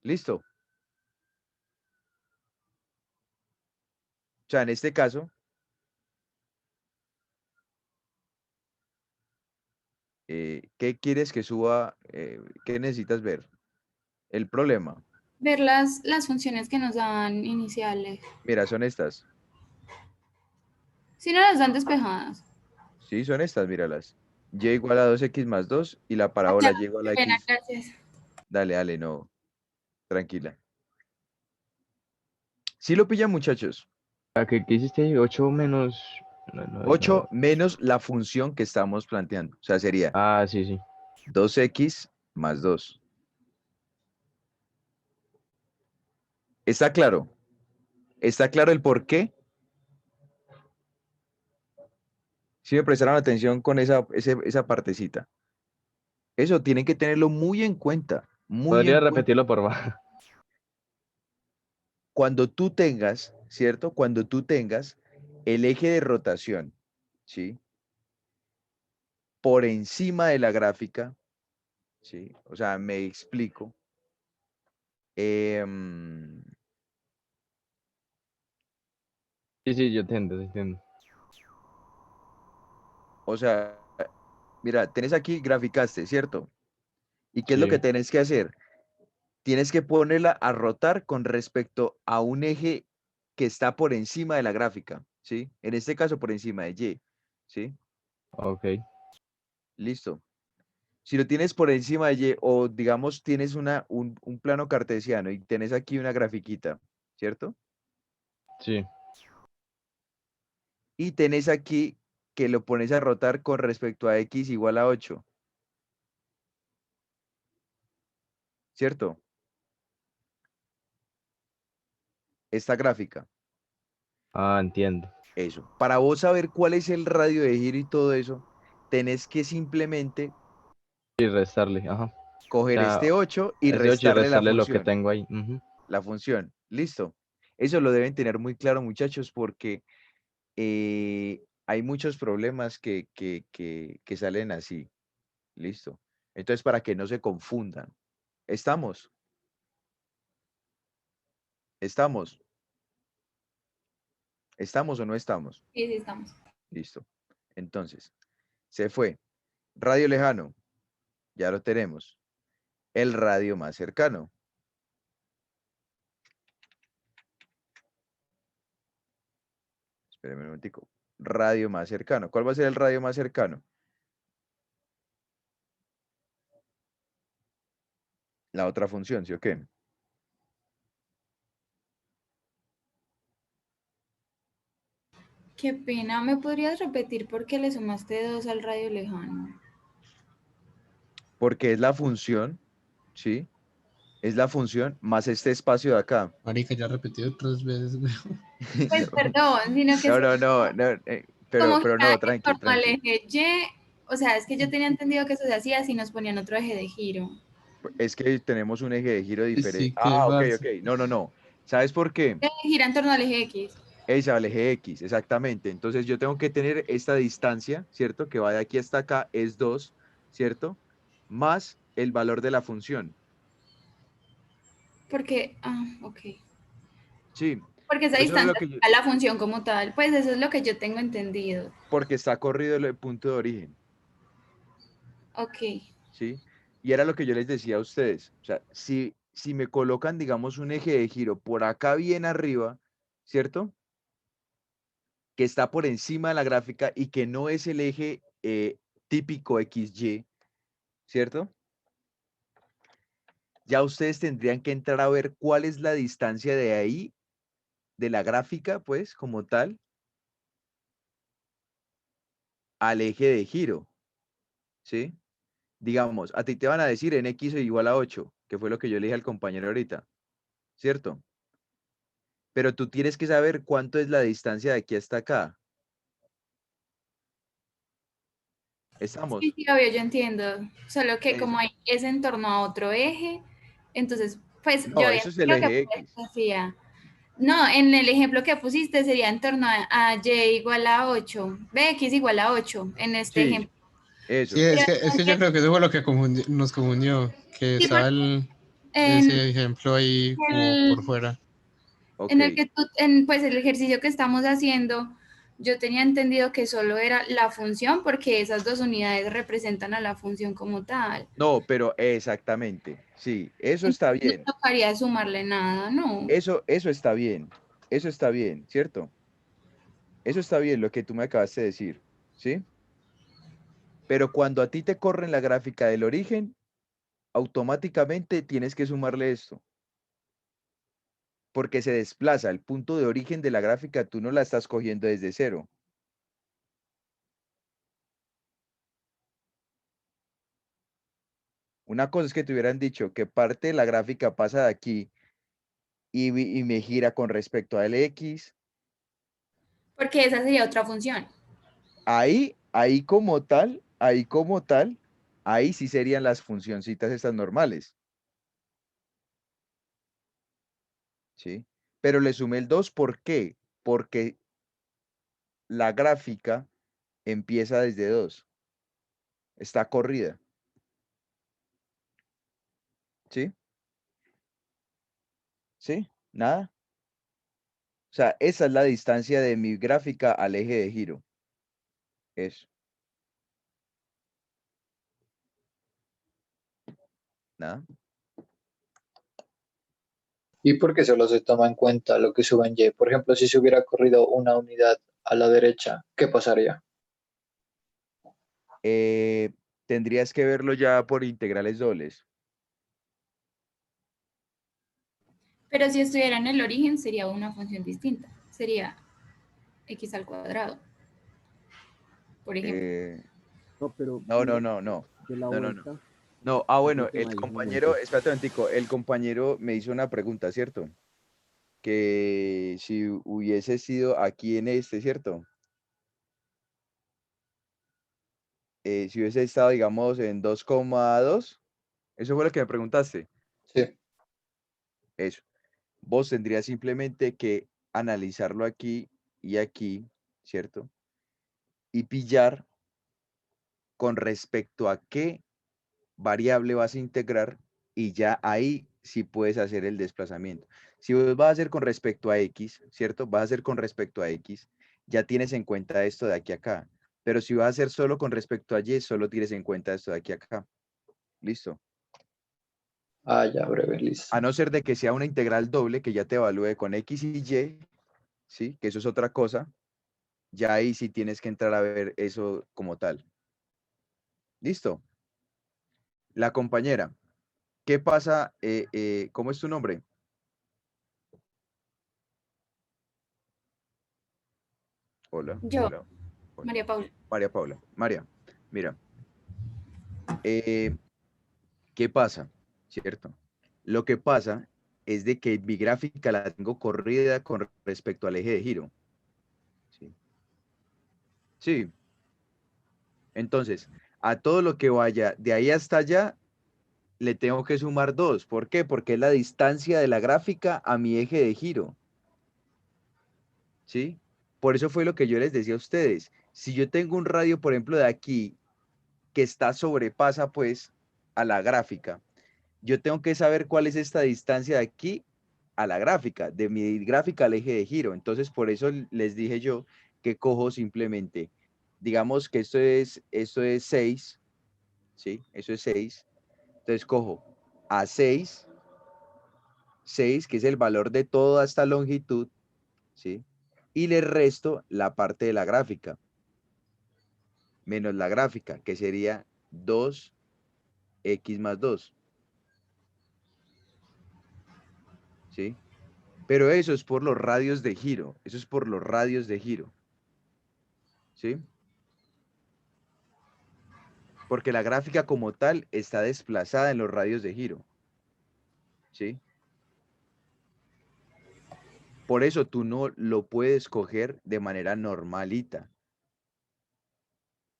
¿Listo? O sea, en este caso, ¿qué quieres que suba? ¿Qué necesitas ver? El problema. Ver las funciones que nos dan iniciales. Mira, son estas. Si no las dan despejadas. Sí, son estas, míralas. Y igual a 2x más 2 y la Ah, parábola claro, y igual qué a pena, x. gracias. Dale, dale, no. Tranquila. ¿Sí lo pillan, muchachos? ¿Qué hiciste ahí? 8 menos... No, 8 menos la función que estamos planteando. O sea, sería Ah, sí, sí. 2x más 2. ¿Está claro? ¿Está claro el por qué? Si me prestaron atención con esa partecita. Eso tienen que tenerlo muy en cuenta. Muy en ¿Podría cuenta. repetirlo, por favor? Cuando tú tengas, ¿cierto? Cuando tú tengas el eje de rotación, ¿sí? Por encima de la gráfica, ¿sí? O sea, me explico. Sí, sí, yo entiendo, entiendo. O sea, mira, tenés aquí, graficaste, ¿cierto? ¿Y qué es lo que Sí, tenés que hacer? Tienes que ponerla a rotar con respecto a un eje que está por encima de la gráfica, ¿sí? En este caso, por encima de Y, ¿sí? ok. Listo. Si lo tienes por encima de Y, o digamos tienes un plano cartesiano y tenés aquí una grafiquita, ¿cierto? Sí, Y tenés aquí que lo pones a rotar con respecto a X igual a 8, ¿cierto? Esta gráfica, entiendo. eso. Para vos saber cuál es el radio de giro y todo eso, tenés que simplemente Y restarle, ajá. O coger sea, este 8 y ese 8 y restarle la restarle lo que función. tengo ahí. Ujú. La función. Listo. Eso lo deben tener muy claro, muchachos, porque hay muchos problemas que salen así. Listo. Entonces, para que no se confundan. ¿Estamos? ¿Estamos? ¿Estamos o no estamos? Sí, sí, estamos. Listo. Entonces, se fue. Radio lejano. Ya lo tenemos. El radio más cercano. Espérenme un momentico. Radio más cercano. ¿Cuál va a ser el radio más cercano? la otra función, ¿sí o qué? Qué pena, ¿me podrías repetir por qué le sumaste 2 al radio lejano? Porque es la función, ¿sí? Es la función más este espacio de acá. Marica, ya he repetido 3 veces, güey. Pues perdón, sino que No, es no, no, no, como pero girar no, en tranqui, torno al tranqui. eje Y, o sea, es que yo tenía entendido que eso se hacía si nos ponían otro eje de giro. Es que tenemos un eje de giro diferente. Sí, que Ah, ok, parce. ok. No, no, no. ¿Sabes por qué? Gira en torno al eje X. Esa, el eje X, exactamente. Entonces yo tengo que tener esta distancia, ¿cierto? Que va de aquí hasta acá, es 2, ¿cierto? Más el valor de la función. Porque, ok. Sí, Porque esa eso es lo distancia que yo, es la función como tal. Pues eso es lo que yo tengo entendido. porque está corrido el punto de origen, Ok. ¿sí? Y era lo que yo les decía a ustedes. O sea, si me colocan, digamos, un eje de giro por acá bien arriba, ¿cierto? Que está por encima de la gráfica y que no es el eje típico XY, ¿cierto? Ya ustedes tendrían que entrar a ver cuál es la distancia de ahí, de la gráfica, pues, como tal, al eje de giro, ¿sí? Digamos, a ti te van a decir en X es igual a 8, que fue lo que yo le dije al compañero ahorita, ¿cierto? Pero tú tienes que saber cuánto es la distancia de aquí hasta acá. Sí, ¿Estamos? sí, obvio, yo entiendo. Solo que Eso. como es en torno a otro eje, entonces, pues yo No, había eso es el entendido eje que X. pues, hacía. No, en el ejemplo que pusiste sería en torno a Y igual a 8, Bx igual a 8 en este Sí, ejemplo. Sí, eso. Pero es que yo creo que eso fue lo que nos confundió, que sí, estaba porque en ese ejemplo ahí como el, por fuera. Ok. en el que tú, pues el ejercicio que estamos haciendo, yo tenía entendido que solo era la función porque esas dos unidades representan a la función como tal. No, pero exactamente. Sí, eso está Entonces no bien. tocaría sumarle nada, ¿no? Eso está bien. Eso está bien, ¿cierto? Eso está bien lo que tú me acabaste de decir, ¿sí? Pero cuando a ti te corren la gráfica del origen, automáticamente tienes que sumarle esto, porque se desplaza el punto de origen de la gráfica, tú no la estás cogiendo desde cero. Una cosa es que te hubieran dicho que parte de la gráfica pasa de aquí y me gira con respecto al X. Porque esa sería otra función. Ahí como tal, ahí sí serían las funcioncitas estas normales, ¿sí? Pero le sumé el 2, ¿por qué? Porque la gráfica empieza desde 2, está corrida, ¿sí? ¿Sí? ¿Nada? O sea, esa es la distancia de mi gráfica al eje de giro. Eso, nada. ¿Y por qué solo se toma en cuenta lo que sube en Y? Por ejemplo, si se hubiera corrido una unidad a la derecha, ¿qué pasaría? Eh, Tendrías que verlo ya por integrales dobles. Pero si estuviera en el origen sería una función distinta. Sería x al cuadrado, por ejemplo. Eh, No, pero no, no, no, no, de la no, no, no. vuelta, No, ¿qué fue bueno, lo que el más hizo compañero, momento? espérate un momentico, el compañero me hizo una pregunta, ¿cierto? Que si hubiese sido aquí en este, ¿cierto? Si hubiese estado, digamos, en 2,2, eso fue lo que me preguntaste. Sí. Eso. Vos tendrías simplemente que analizarlo aquí y aquí, ¿cierto? Y pillar con respecto a qué variable vas a integrar y ya ahí sí puedes hacer el desplazamiento. Si vos vas a hacer con respecto a X, ¿cierto? Vas a hacer con respecto a X, ya tienes en cuenta esto de aquí a acá. Pero si vas a hacer solo con respecto a Y, solo tienes en cuenta esto de aquí a acá. ¿Listo? Ah, ya, breve, listo. A no ser de que sea una integral doble que ya te evalúe con X y Y, ¿sí? Que eso es otra cosa. Ya ahí sí tienes que entrar a ver eso como tal. ¿Listo? La compañera. ¿Qué pasa? ¿Cómo es tu nombre? Hola, Yo, hola, hola. María Paula. María Paula. María, mira, ¿qué pasa? ¿Cierto? Lo que pasa es de que mi gráfica la tengo corrida con respecto al eje de giro. Sí. Sí. Entonces, a todo lo que vaya de ahí hasta allá, le tengo que sumar 2. ¿Por qué? Porque es la distancia de la gráfica a mi eje de giro. ¿Sí? Por eso fue lo que yo les decía a ustedes. Si yo tengo un radio, por ejemplo, de aquí, que sobrepasa pues a la gráfica, yo tengo que saber cuál es esta distancia de aquí a la gráfica, de mi gráfica al eje de giro. Entonces, por eso les dije yo que cojo simplemente, digamos que esto es 6, ¿sí? Eso es 6. Entonces cojo a 6, que es el valor de toda esta longitud, ¿sí? Y le resto la parte de la gráfica, menos la gráfica, que sería 2x más 2, ¿sí? Pero eso es por los radios de giro, eso es por los radios de giro, ¿sí? Porque la gráfica como tal está desplazada en los radios de giro, ¿sí? Por eso tú no lo puedes coger de manera normalita.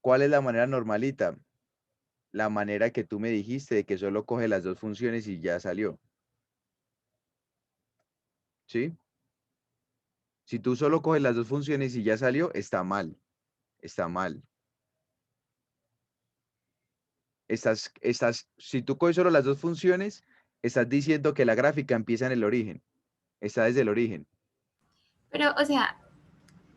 ¿Cuál es la manera normalita? La manera que tú me dijiste de que solo coge las dos funciones y ya salió, ¿sí? Si tú solo coges las dos funciones y ya salió, está mal, está mal. Si tú coges solo las dos funciones, estás diciendo que la gráfica empieza en el origen, está desde el origen. Pero, o sea,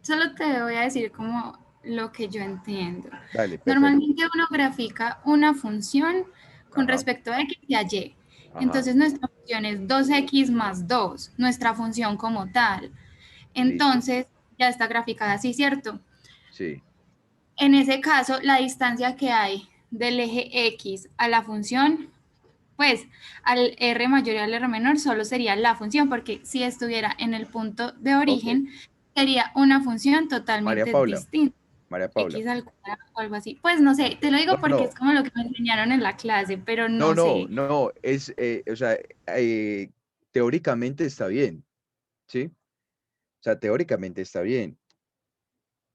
solo te voy a decir como lo que yo entiendo. Dale, perfecto. Normalmente uno grafica una función con Ajá, respecto a x y a y. ajá, Entonces nuestra función es 2x más 2, nuestra función como tal. listo. Entonces ya está graficada así, ¿cierto? Sí, En ese caso, la distancia que hay del eje x a la función, pues al r mayor y al r menor solo sería la función, porque si estuviera en el punto de ok. origen, sería una función María totalmente Paula, distinta. María Paula. X al cuadrado o algo así. Pues no sé, te lo No, digo porque es no, como lo que me enseñaron en la clase, pero no, no no, sé. no, o sea, teóricamente está bien, ¿sí? O sea, teóricamente está bien.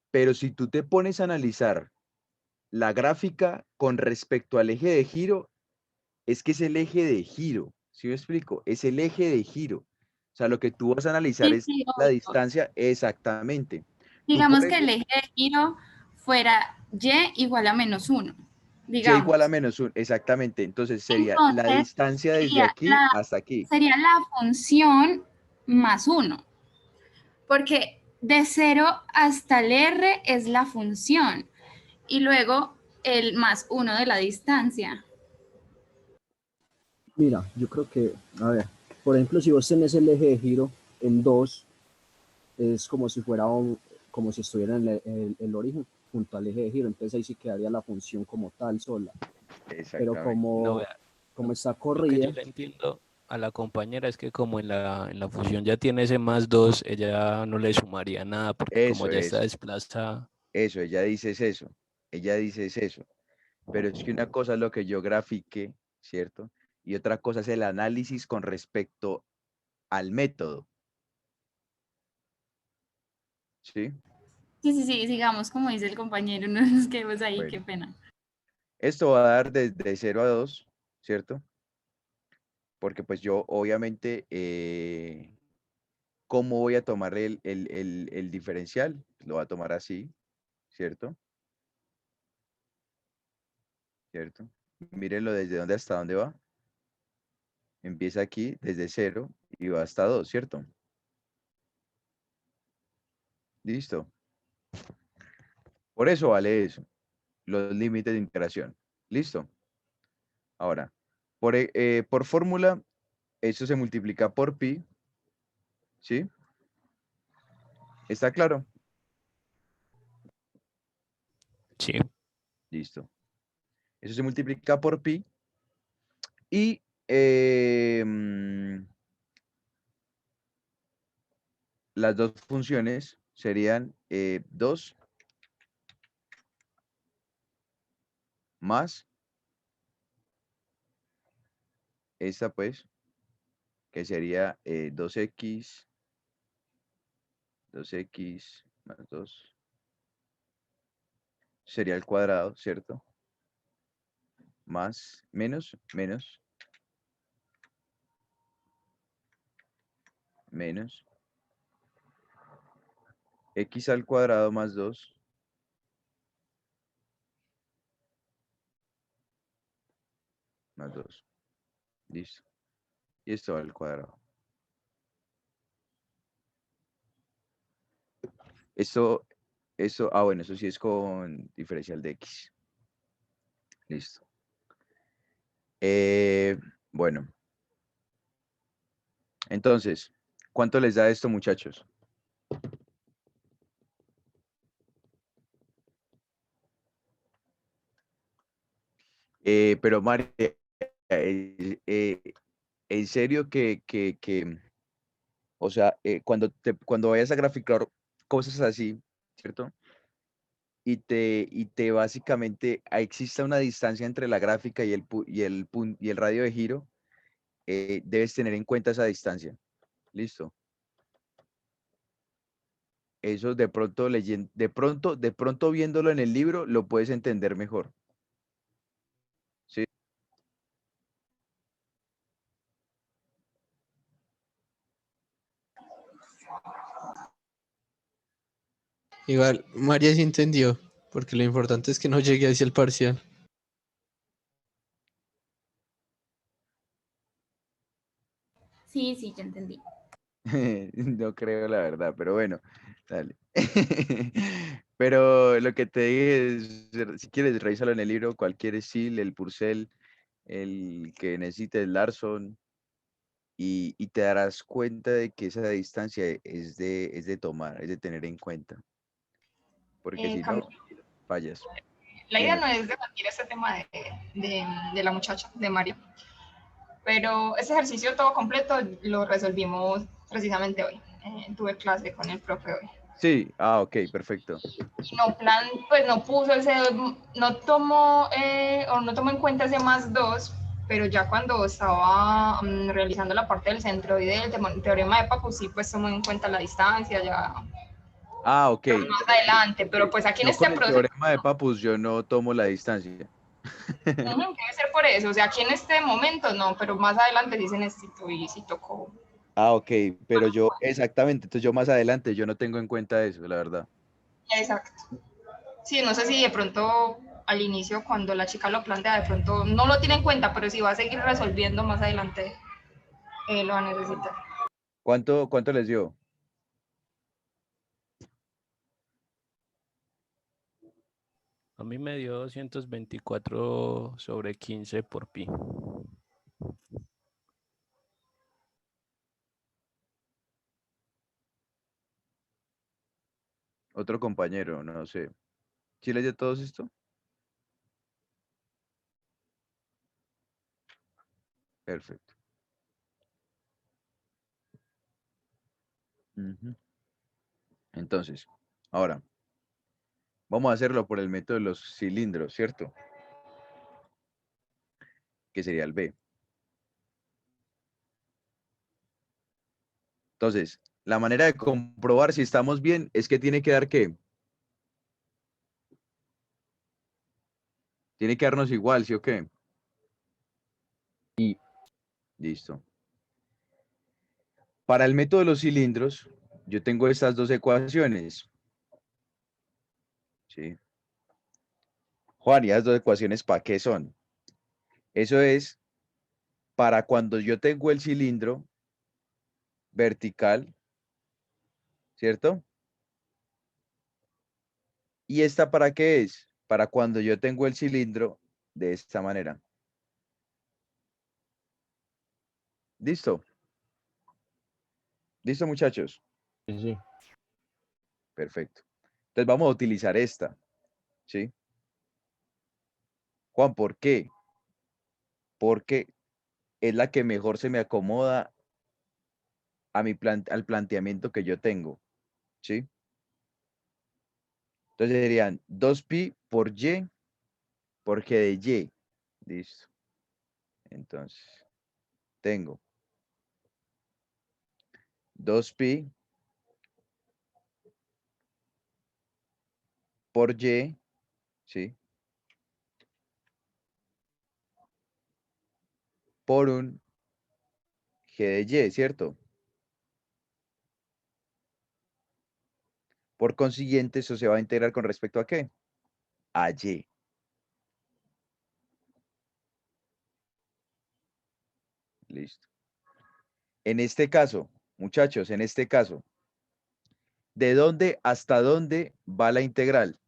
Pero si tú te pones a analizar la gráfica con respecto al eje de giro, es que es el eje de giro, ¿sí me explico? Es el eje de giro. O sea, lo que tú vas a analizar Sí, es sí, la obvio. distancia exactamente. Tú por Digamos que eso, el eje de giro fuera y igual a -1, y igual a digamos. -1, exactamente. Entonces sería la Entonces, distancia desde sería aquí hasta aquí. sería la función más 1, porque de 0 hasta el r es la función y luego el más 1 de la distancia. Mira, yo creo que, a ver, por ejemplo, si vos tenés el eje de giro en 2, es como si fuera como si estuviera en el origen junto al eje de giro, entonces ahí sí quedaría la función como tal sola. Pero Exactamente. No, como, vea, como está lo que yo corrida, le entiendo a la compañera es que como en la fusión ya tiene ese más 2, ella no le sumaría nada porque como Eso, ya está eso, desplazada. eso, ella dice es eso. Ella dice es eso. Pero es que una cosa es lo que yo grafique, ¿cierto? Y otra cosa es el análisis con respecto al método, ¿sí? Sí, sí, sí, sigamos como dice el compañero, no nos quedemos ahí, qué Bueno, pena. esto va a dar desde 0 a 2, ¿cierto? Porque pues yo obviamente, ¿cómo voy a tomar el diferencial? Lo voy a tomar así, ¿cierto? ¿Cierto? Mírenlo desde dónde hasta dónde va. Empieza aquí desde 0 y va hasta 2, ¿cierto? Listo. Por eso vale eso, los límites de integración. Listo. Ahora, por fórmula, eso se multiplica por pi, ¿sí? ¿Está claro? Sí, Listo. Eso se multiplica por pi y las dos funciones serían 2 más esta, pues, que sería 2x más 2 sería el cuadrado, ¿cierto? Más, menos x al cuadrado más 2 más 2. Listo. Y esto al cuadrado. Eso, bueno, eso sí es con diferencial de x. Listo. Bueno. Entonces, ¿cuánto les da esto, muchachos? Pero María, en serio que o sea, cuando vayas a graficar cosas así, ¿cierto? Y te básicamente exista una distancia entre la gráfica y el radio de giro, debes tener en cuenta esa distancia. Listo. Eso de pronto leyendo, de pronto viéndolo en el libro, lo puedes entender mejor. ¿Sí? Igual, María sí entendió, porque lo importante es que no llegue hacia el parcial. Sí, sí, ya entendí. No creo la verdad, pero bueno, dale. Pero lo que te dije es, si quieres, revísalo en el libro, cualquier SIL, el Purcell, el que necesites, Larson, y te darás cuenta de que esa distancia es de tomar, es de tener en cuenta, porque si Camilo, no, fallas. la idea Dime. no es debatir este tema de la muchacha, de María, pero ese ejercicio todo completo lo resolvimos precisamente hoy. Tuve clase con el profe hoy. Sí, ok, perfecto. Y no pues no puso no tomó o no tomó en cuenta ese más 2, pero ya cuando estaba realizando la parte del centroide del teorema de Pappus, sí, pues tomó en cuenta la distancia, ya Ok. más adelante, pero pues aquí en Yo este con el proceso, teorema de Pappus, yo no tomo la distancia. debe ser por eso, o sea, aquí en este momento no, pero más adelante sí se necesitó y sí tocó. Ok, pero yo, exactamente, entonces yo más adelante, yo no tengo en cuenta eso, la verdad. Exacto. Sí, no sé si de pronto al inicio, cuando la chica lo plantea, de pronto no lo tiene en cuenta, pero si va a seguir resolviendo más adelante, lo va a necesitar. ¿Cuánto les dio? A mí me dio 224 sobre 15 por pi. Otro compañero, no sé. ¿Sí les dio todos esto? Perfecto. Entonces, ahora, vamos a hacerlo por el método de los cilindros, ¿cierto? Que sería el B. Entonces, la manera de comprobar si estamos bien es que tiene que dar ¿qué? Tiene que darnos igual, ¿sí o qué? Y Listo. Para el método de los cilindros, yo tengo estas dos ecuaciones. ¿Sí? Juan, ¿y esas dos ecuaciones para qué son? Eso es para cuando yo tengo el cilindro vertical, ¿cierto? ¿Y esta para qué es? Para cuando yo tengo el cilindro de esta manera. ¿Listo? ¿Listo, muchachos? sí, Perfecto. Entonces vamos a utilizar esta, ¿sí? Juan, ¿por qué? Porque es la que mejor se me acomoda a al planteamiento que yo tengo, ¿sí? Entonces serían 2pi por y por g de y. Listo. Entonces, tengo 2pi por y, ¿sí? Por un g de y, ¿cierto? Por consiguiente, eso se va a integrar con respecto a ¿qué? A y. Listo. En este caso, muchachos, en este caso, ¿de dónde hasta dónde va la integral?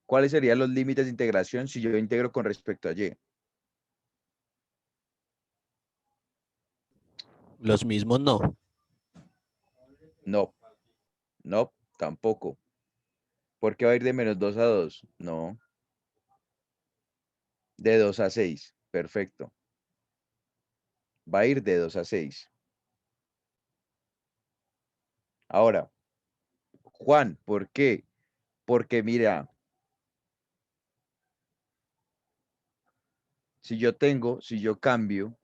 ¿Cuáles serían los límites de integración si yo integro con respecto a y? Los mismos no. No, no, tampoco. ¿Por qué va a ir de -2 a 2? No. De 2 a 6. Perfecto. Va a ir de 2 a 6. Ahora, Juan, ¿por qué? Porque mira, si yo cambio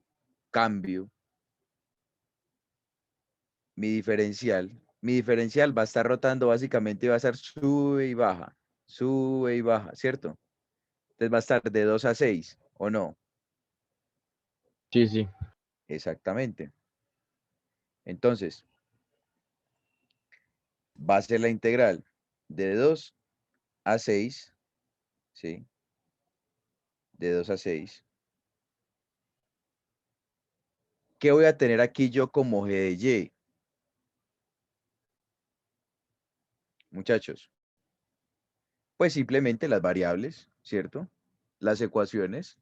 mi diferencial va a estar rotando básicamente, va a estar sube y baja, ¿cierto? Entonces va a estar de 2 a 6, ¿o no? Sí, sí. Exactamente. Entonces, va a ser la integral de 2 a 6, ¿sí? De 2 a 6. ¿Qué voy a tener aquí yo como g de y? Muchachos, pues simplemente las variables, ¿cierto? Las ecuaciones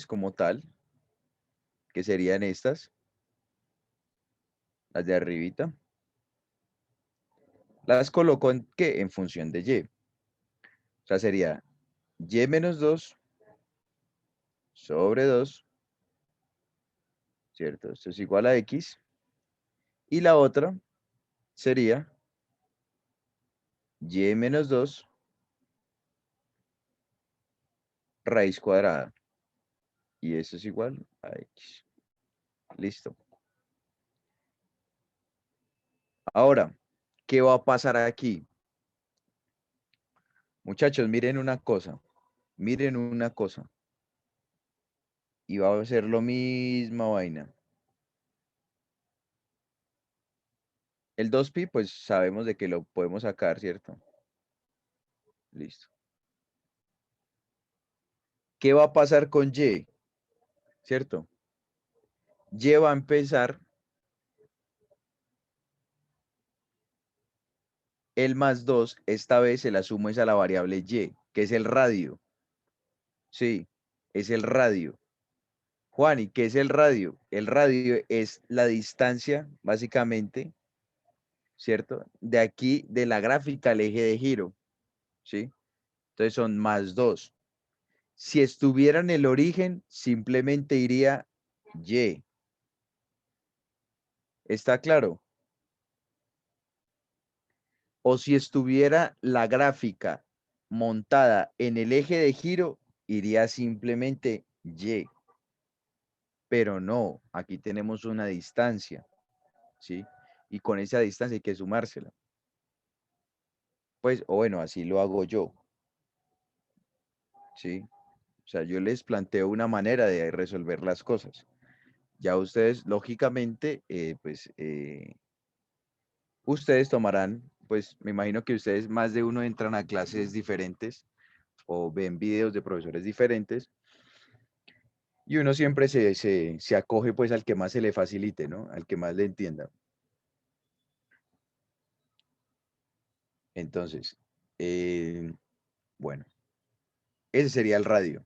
como tal, que serían estas, las de arribita, las coloco en ¿qué? En función de y. O sea, sería y menos 2 sobre 2, ¿cierto? Esto es igual a x. Y la otra sería y menos 2 raíz cuadrada. Y eso es igual a x. Listo. Ahora, ¿qué va a pasar aquí? Muchachos, miren una cosa. Miren una cosa. Y va a ser lo misma vaina. El 2pi, pues sabemos de que lo podemos sacar, ¿cierto? Listo. ¿Qué va a pasar con y? ¿Cierto? Y va a empezar el más 2, esta vez se la sumo es a la variable y, que es el radio. Sí, es el radio. Juan, ¿y qué es el radio? El radio es la distancia, básicamente, ¿cierto? De aquí, de la gráfica al eje de giro, ¿sí? Entonces son más 2. Si estuviera en el origen, simplemente iría y. ¿Está claro? O si estuviera la gráfica montada en el eje de giro, iría simplemente y. Pero no, aquí tenemos una distancia, ¿sí? Y con esa distancia hay que sumársela. Pues, o bueno, así lo hago yo, ¿sí? O sea, yo les planteo una manera de resolver las cosas. Ya ustedes, lógicamente, ustedes tomarán, pues me imagino que ustedes más de uno entran a clases diferentes o ven videos de profesores diferentes y uno siempre se acoge pues al que más se le facilite, ¿no? Al que más le entienda. Entonces, bueno, ese sería el radio.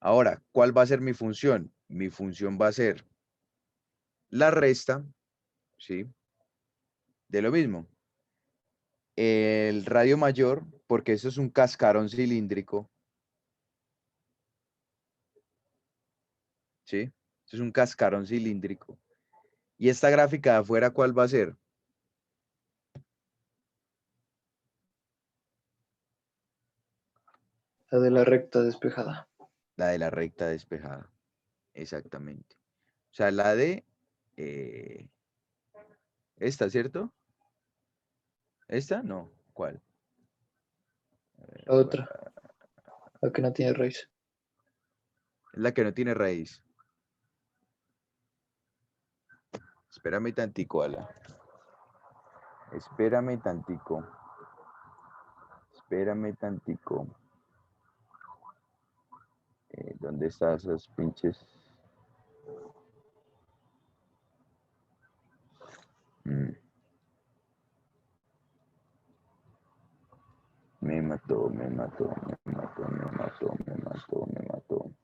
Ahora, ¿cuál va a ser mi función? Mi función va a ser la resta, ¿sí? de lo mismo. El radio mayor, porque eso es un cascarón cilíndrico. ¿Sí? Eso es un cascarón cilíndrico. ¿Y esta gráfica de afuera cuál va a ser? La de la recta despejada. La de la recta despejada. Exactamente. O sea, la de esta, ¿cierto? ¿Esta? No. ¿Cuál? La otra, la que no tiene raíz. Es la que no tiene raíz. Espérame tantico, Ala. Espérame tantico. Espérame tantico. ¿Dónde están esos pinches? Me mató, me mató, me mató, me mató, me mató, me mató.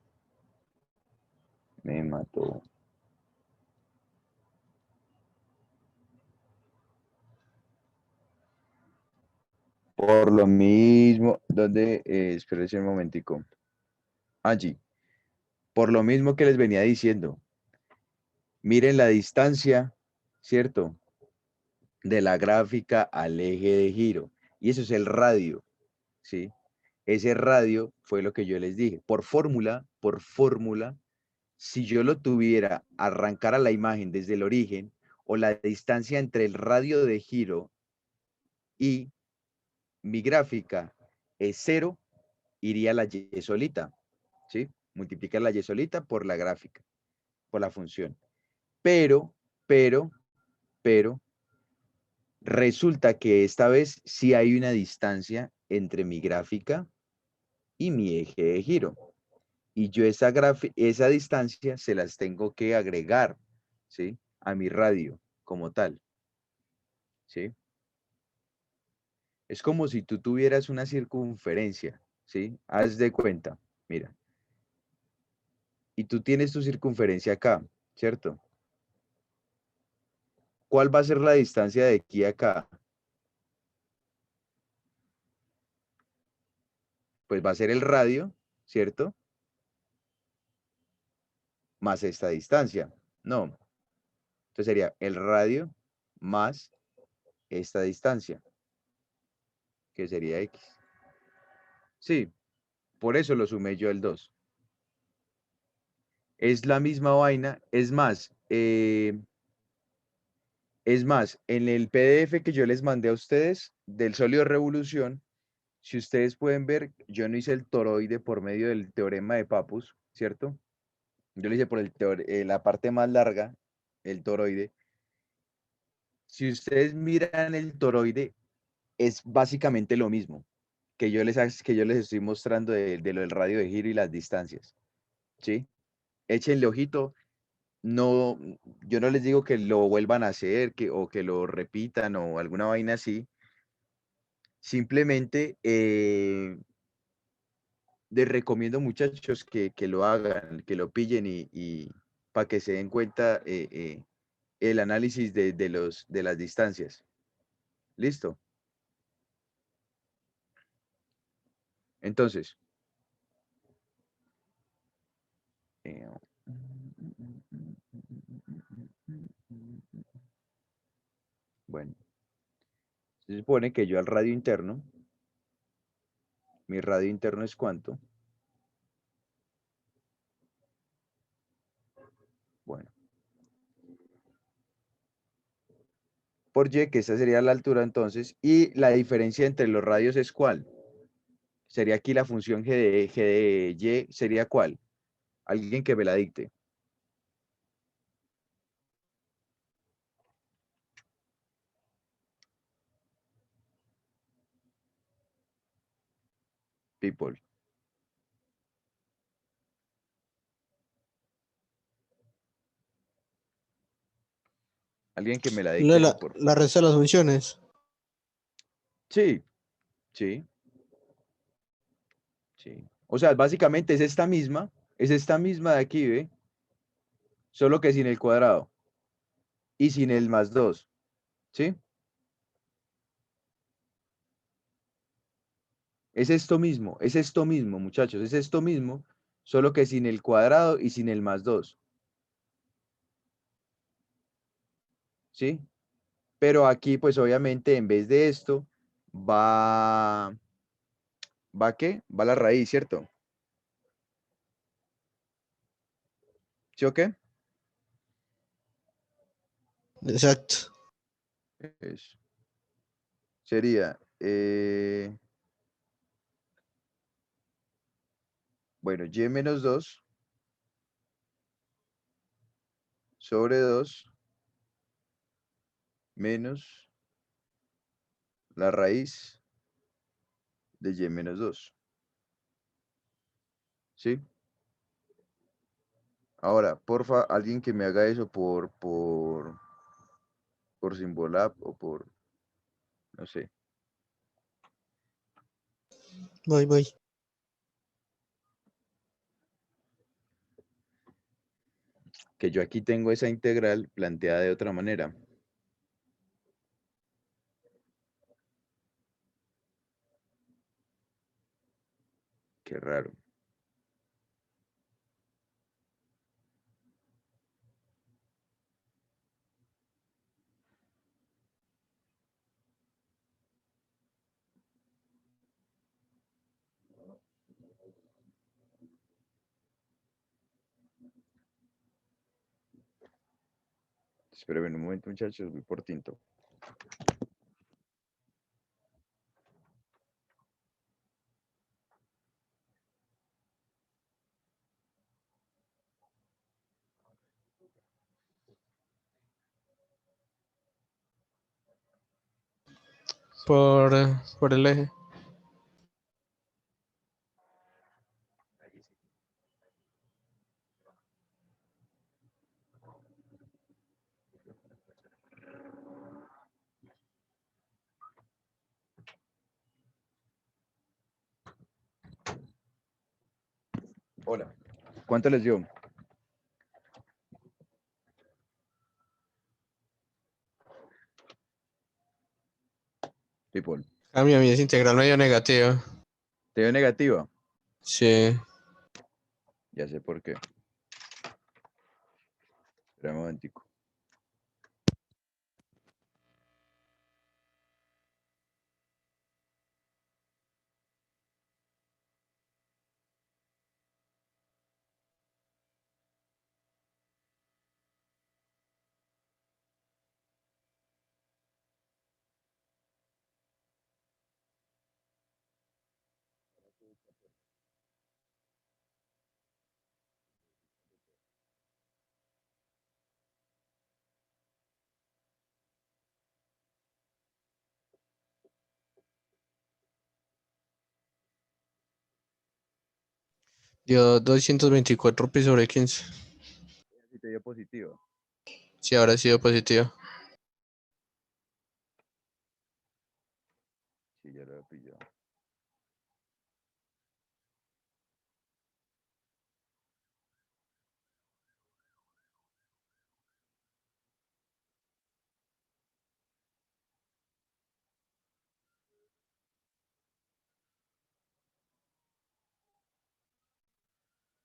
Me mató. Por lo mismo, ¿dónde? Espérense un momentico. Allí. Por lo mismo que les venía diciendo. Miren la distancia, ¿cierto? De la gráfica al eje de giro. Y eso es el radio, ¿sí? Ese radio fue lo que yo les dije. Por fórmula, si yo lo tuviera, arrancar a la imagen desde el origen o la distancia entre el radio de giro y mi gráfica es 0, iría la y solita, ¿sí? Multiplicar la y solita por la gráfica, por la función. Pero, resulta que esta vez sí hay una distancia entre mi gráfica y mi eje de giro. Y yo esa distancia se las tengo que agregar, ¿sí? A mi radio como tal, ¿sí? Es como si tú tuvieras una circunferencia, ¿sí? Haz de cuenta, mira. Y tú tienes tu circunferencia acá, ¿cierto? ¿Cuál va a ser la distancia de aquí a acá? Pues va a ser el radio, ¿cierto? Más esta distancia. No. Entonces sería el radio más esta distancia, que sería X. Sí, por eso lo sumé yo el 2. Es la misma vaina. Es más, en el PDF que yo les mandé a ustedes del sólido revolución, si ustedes pueden ver, yo no hice el toroide por medio del teorema de Pappus, ¿cierto? Yo lo hice por la parte más larga, el toroide. Si ustedes miran el toroide, es básicamente lo mismo que yo les estoy mostrando de lo del radio de giro y las distancias, ¿sí? Échenle ojito. No, yo no les digo que lo vuelvan a hacer o que lo repitan o alguna vaina así. Simplemente les recomiendo, muchachos, que lo hagan, que lo pillen y para que se den cuenta el análisis de las distancias. ¿Listo? Entonces, bueno, se supone que yo al radio interno, mi radio interno es ¿cuánto? Bueno. Por Y, que esa sería la altura entonces, y la diferencia entre los radios es ¿cuál? Sería aquí la función G de Y, ¿sería cuál? Alguien que me la dicte. People. Alguien que me la dicte. La resta de las funciones. Sí, sí. Sí. O sea, básicamente es esta misma de aquí, ¿ve? Solo que sin el cuadrado y sin el más 2, ¿sí? es esto mismo, muchachos, es esto mismo, solo que sin el cuadrado y sin el más 2. ¿Sí? Pero aquí, pues obviamente, en vez de esto, va, ¿va qué? Va la raíz, ¿cierto? ¿Sí o qué? Exacto. Eso. Sería, bueno, y menos 2 sobre 2 menos la raíz de y menos 2. ¿Sí? Ahora, porfa, alguien que me haga eso por Symbolab o por, no sé. Voy. Que yo aquí tengo esa integral planteada de otra manera. Qué raro. Espérenme un momento, muchachos, voy por tinto. Por el eje. Hola. ¿Cuánto les dio? People. A mí es integral medio negativa. ¿Te dio negativa? Sí. Ya sé por qué. Espera un momentico. Dio 224 pi sobre 15. Si te dio positivo. Sí, ahora ha sido positivo. Sí, ya lo he pillado.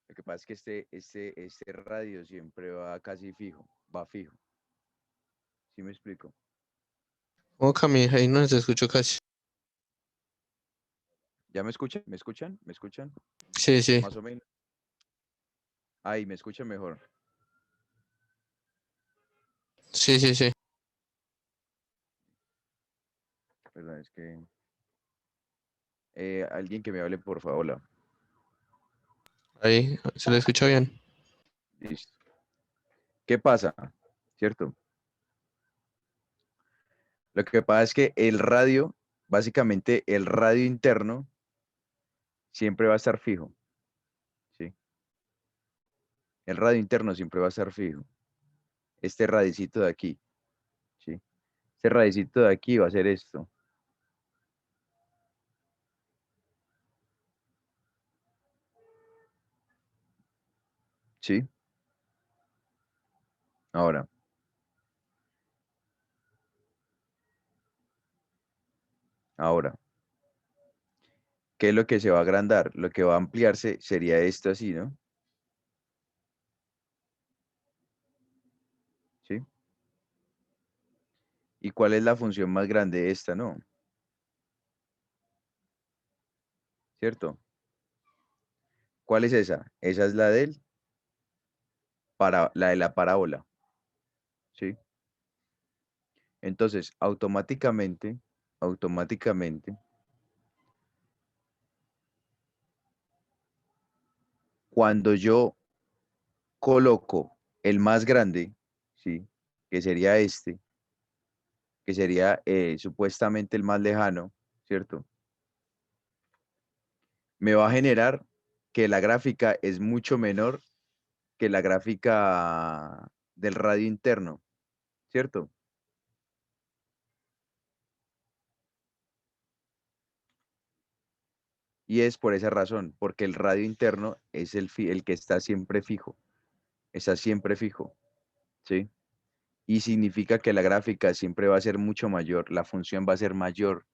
Lo que pasa es que este radio siempre va casi fijo, va fijo. ¿Sí me explico? ¿Cómo Cami? Ahí no se escuchó casi. ¿Ya me escuchan? ¿Me escuchan? ¿Me escuchan? Sí. Más o menos. Ahí, me escuchan mejor. Sí. Perdón, es que... alguien que me hable, por favor. Hola. Ahí, se le escucha bien. Listo. ¿Qué pasa? ¿Cierto? Lo que pasa es que el radio, básicamente el radio interno, siempre va a estar fijo. ¿Sí? El radio interno siempre va a estar fijo. Este radicito de aquí. ¿Sí? Este radicito de aquí va a ser esto. ¿Sí? Ahora. Ahora. ¿qué es lo que se va a agrandar? Lo que va a ampliarse sería esto así, ¿no? ¿Sí? ¿Y cuál es la función más grande de esta, no? ¿Cierto? ¿Cuál es esa? Esa es la la de la parábola, ¿sí? Entonces, automáticamente, cuando yo coloco el más grande, ¿sí? Que sería este, que sería supuestamente el más lejano, ¿cierto? Me va a generar que la gráfica es mucho menor que la gráfica del radio interno, ¿cierto? Y es por esa razón, porque el radio interno es el que está siempre fijo, ¿sí? Y significa que la gráfica siempre va a ser mucho mayor, la función va a ser mayor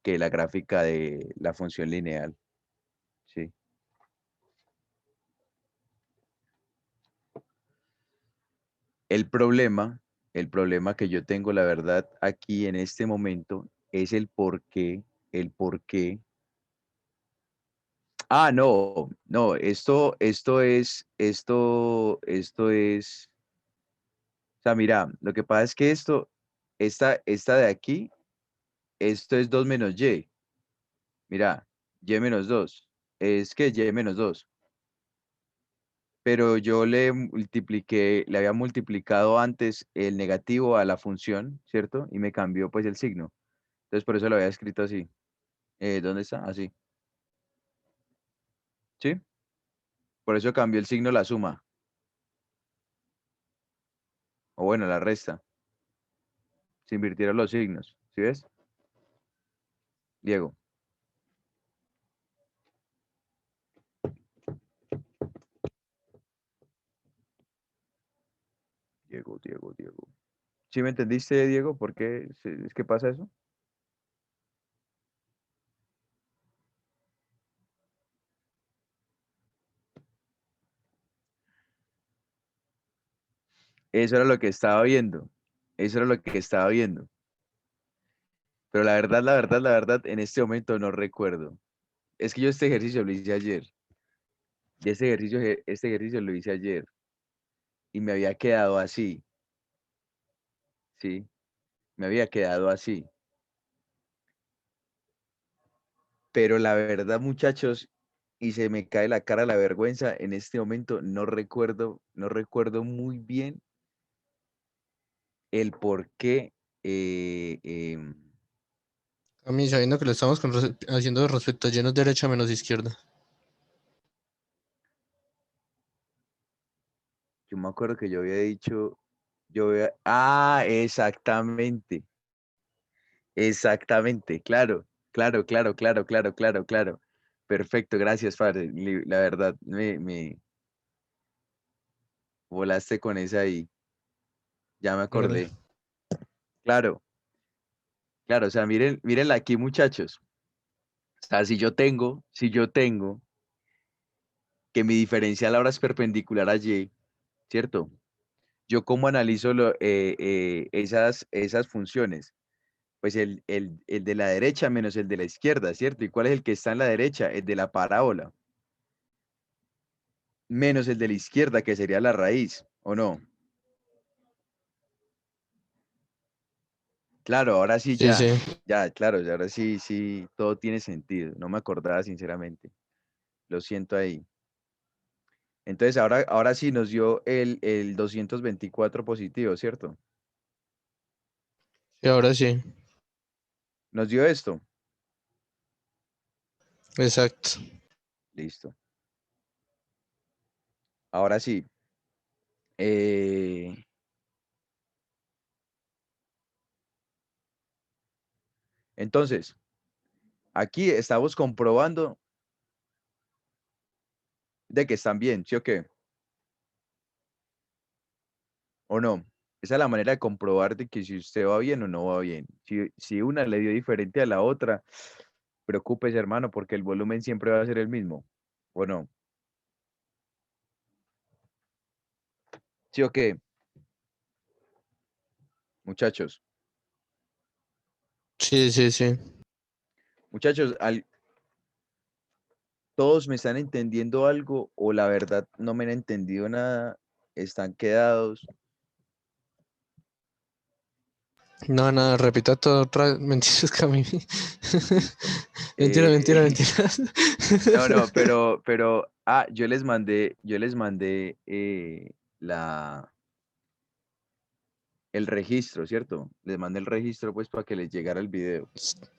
que la gráfica de la función lineal, ¿sí? El problema, el problema que yo tengo, la verdad, aquí en este momento es el por qué. Ah, no, no, esto es, o sea, mira, lo que pasa es que esta de aquí, esto es 2 menos y. Mira, y menos 2 es que y menos 2. Pero yo le había multiplicado antes el negativo a la función, ¿cierto? Y me cambió pues el signo. Entonces por eso lo había escrito así. ¿Dónde está? Así. ¿Sí? Por eso cambió el signo la suma. O bueno, la resta. Se invirtieron los signos. ¿Sí ves? Diego. Diego. ¿Sí me entendiste, Diego? ¿Por qué es que pasa eso? Eso era lo que estaba viendo. Eso era lo que estaba viendo. Pero la verdad, en este momento no recuerdo. Es que yo este ejercicio lo hice ayer. Y este ejercicio lo hice ayer. Y me había quedado así. ¿Sí? Me había quedado así. Pero la verdad, muchachos, y se me cae la cara la vergüenza, en este momento no recuerdo muy bien el por qué. A mí, sabiendo que lo estamos haciendo respecto a llenos derecha menos izquierda. Yo me acuerdo que yo había dicho, exactamente, exactamente, claro. Perfecto, gracias, padre. La verdad, me volaste con esa ahí, ya me Claro. acordé. Claro, claro, o sea, mírenla aquí, muchachos. O sea, si yo tengo que mi diferencial ahora es perpendicular a Y, ¿cierto? Yo cómo analizo esas funciones. Pues el de la derecha menos el de la izquierda, ¿cierto? ¿Y cuál es el que está en la derecha? El de la parábola, menos el de la izquierda, que sería la raíz, ¿o no? Claro, ahora sí Sí, sí. claro, ahora sí, sí, todo tiene sentido. No me acordaba, sinceramente. Lo siento ahí. Entonces, ahora sí nos dio el 224 positivo, ¿cierto? Y ahora sí. Nos dio esto. Exacto. Listo. Ahora sí. eh, entonces, aquí estamos comprobando de que están bien, ¿sí o qué? ¿O no? Esa es la manera de comprobar de que si usted va bien o no va bien. Si una le dio diferente a la otra, preocupes, hermano, porque el volumen siempre va a ser el mismo, ¿o no? ¿Sí o qué? Muchachos, Sí, sí, sí. muchachos, ¿todos me están entendiendo algo o la verdad no me han entendido nada? ¿Están quedados? No, nada, repita todo otra vez. Mentiras, Cami. Listo. Mentira, mentira, Eh, mentiras. no, yo les mandé el registro, ¿cierto? Les mandé el registro pues para que les llegara el video.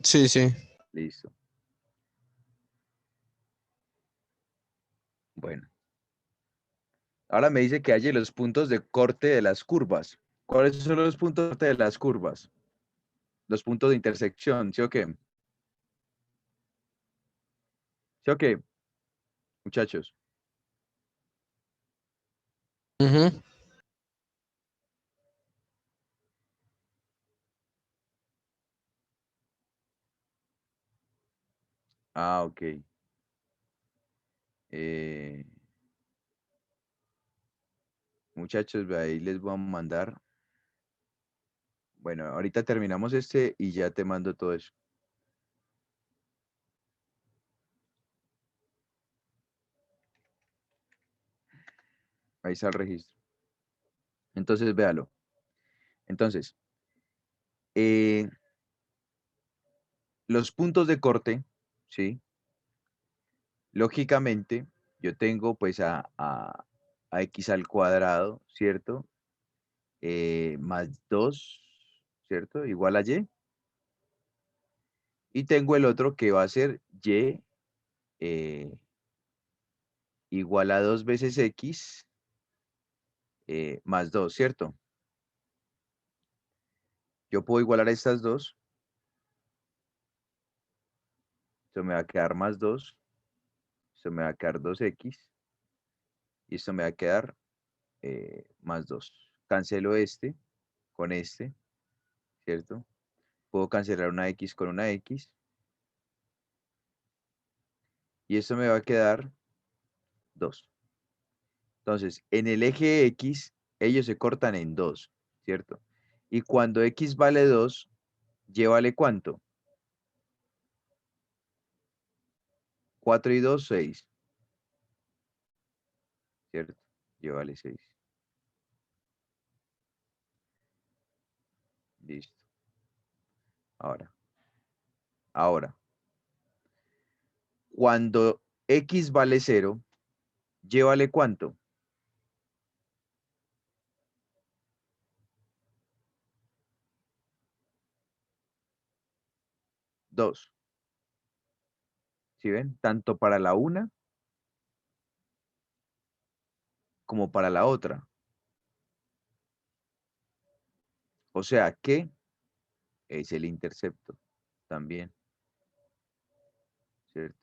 Sí, sí. Listo. Bueno. Ahora me dice que hay los puntos de corte de las curvas. ¿Cuáles son los puntos de corte de las curvas? Los puntos de intersección, ¿sí o qué? ¿Sí o qué, muchachos? Ujú. Ah, ok. Eh, muchachos, ve ahí les voy a mandar. Bueno, ahorita terminamos este y ya te mando todo eso. Ahí está el registro. Entonces, véalo. Entonces, eh, los puntos de corte, ¿sí? Lógicamente, yo tengo pues a x al cuadrado, ¿cierto? Más 2, ¿cierto? Igual a y. Y tengo el otro que va a ser y eh, igual a 2 veces x más 2, ¿cierto? Yo puedo igualar estas dos. Esto me va a quedar más 2. Esto me va a quedar 2x. Y esto me va a quedar más 2. Cancelo este con este, ¿cierto? Puedo cancelar una x con una x. Y esto me va a quedar 2. Entonces, en el eje X, ellos se cortan en 2, ¿cierto? Y cuando X vale 2, ¿Y vale cuánto? 4 y 2, 6, ¿cierto? Y vale 6. Listo. Ahora, cuando X vale 0, ¿Y vale cuánto? 2. ¿Sí ven? Tanto para la una como para la otra. O sea que es el intercepto también, ¿cierto?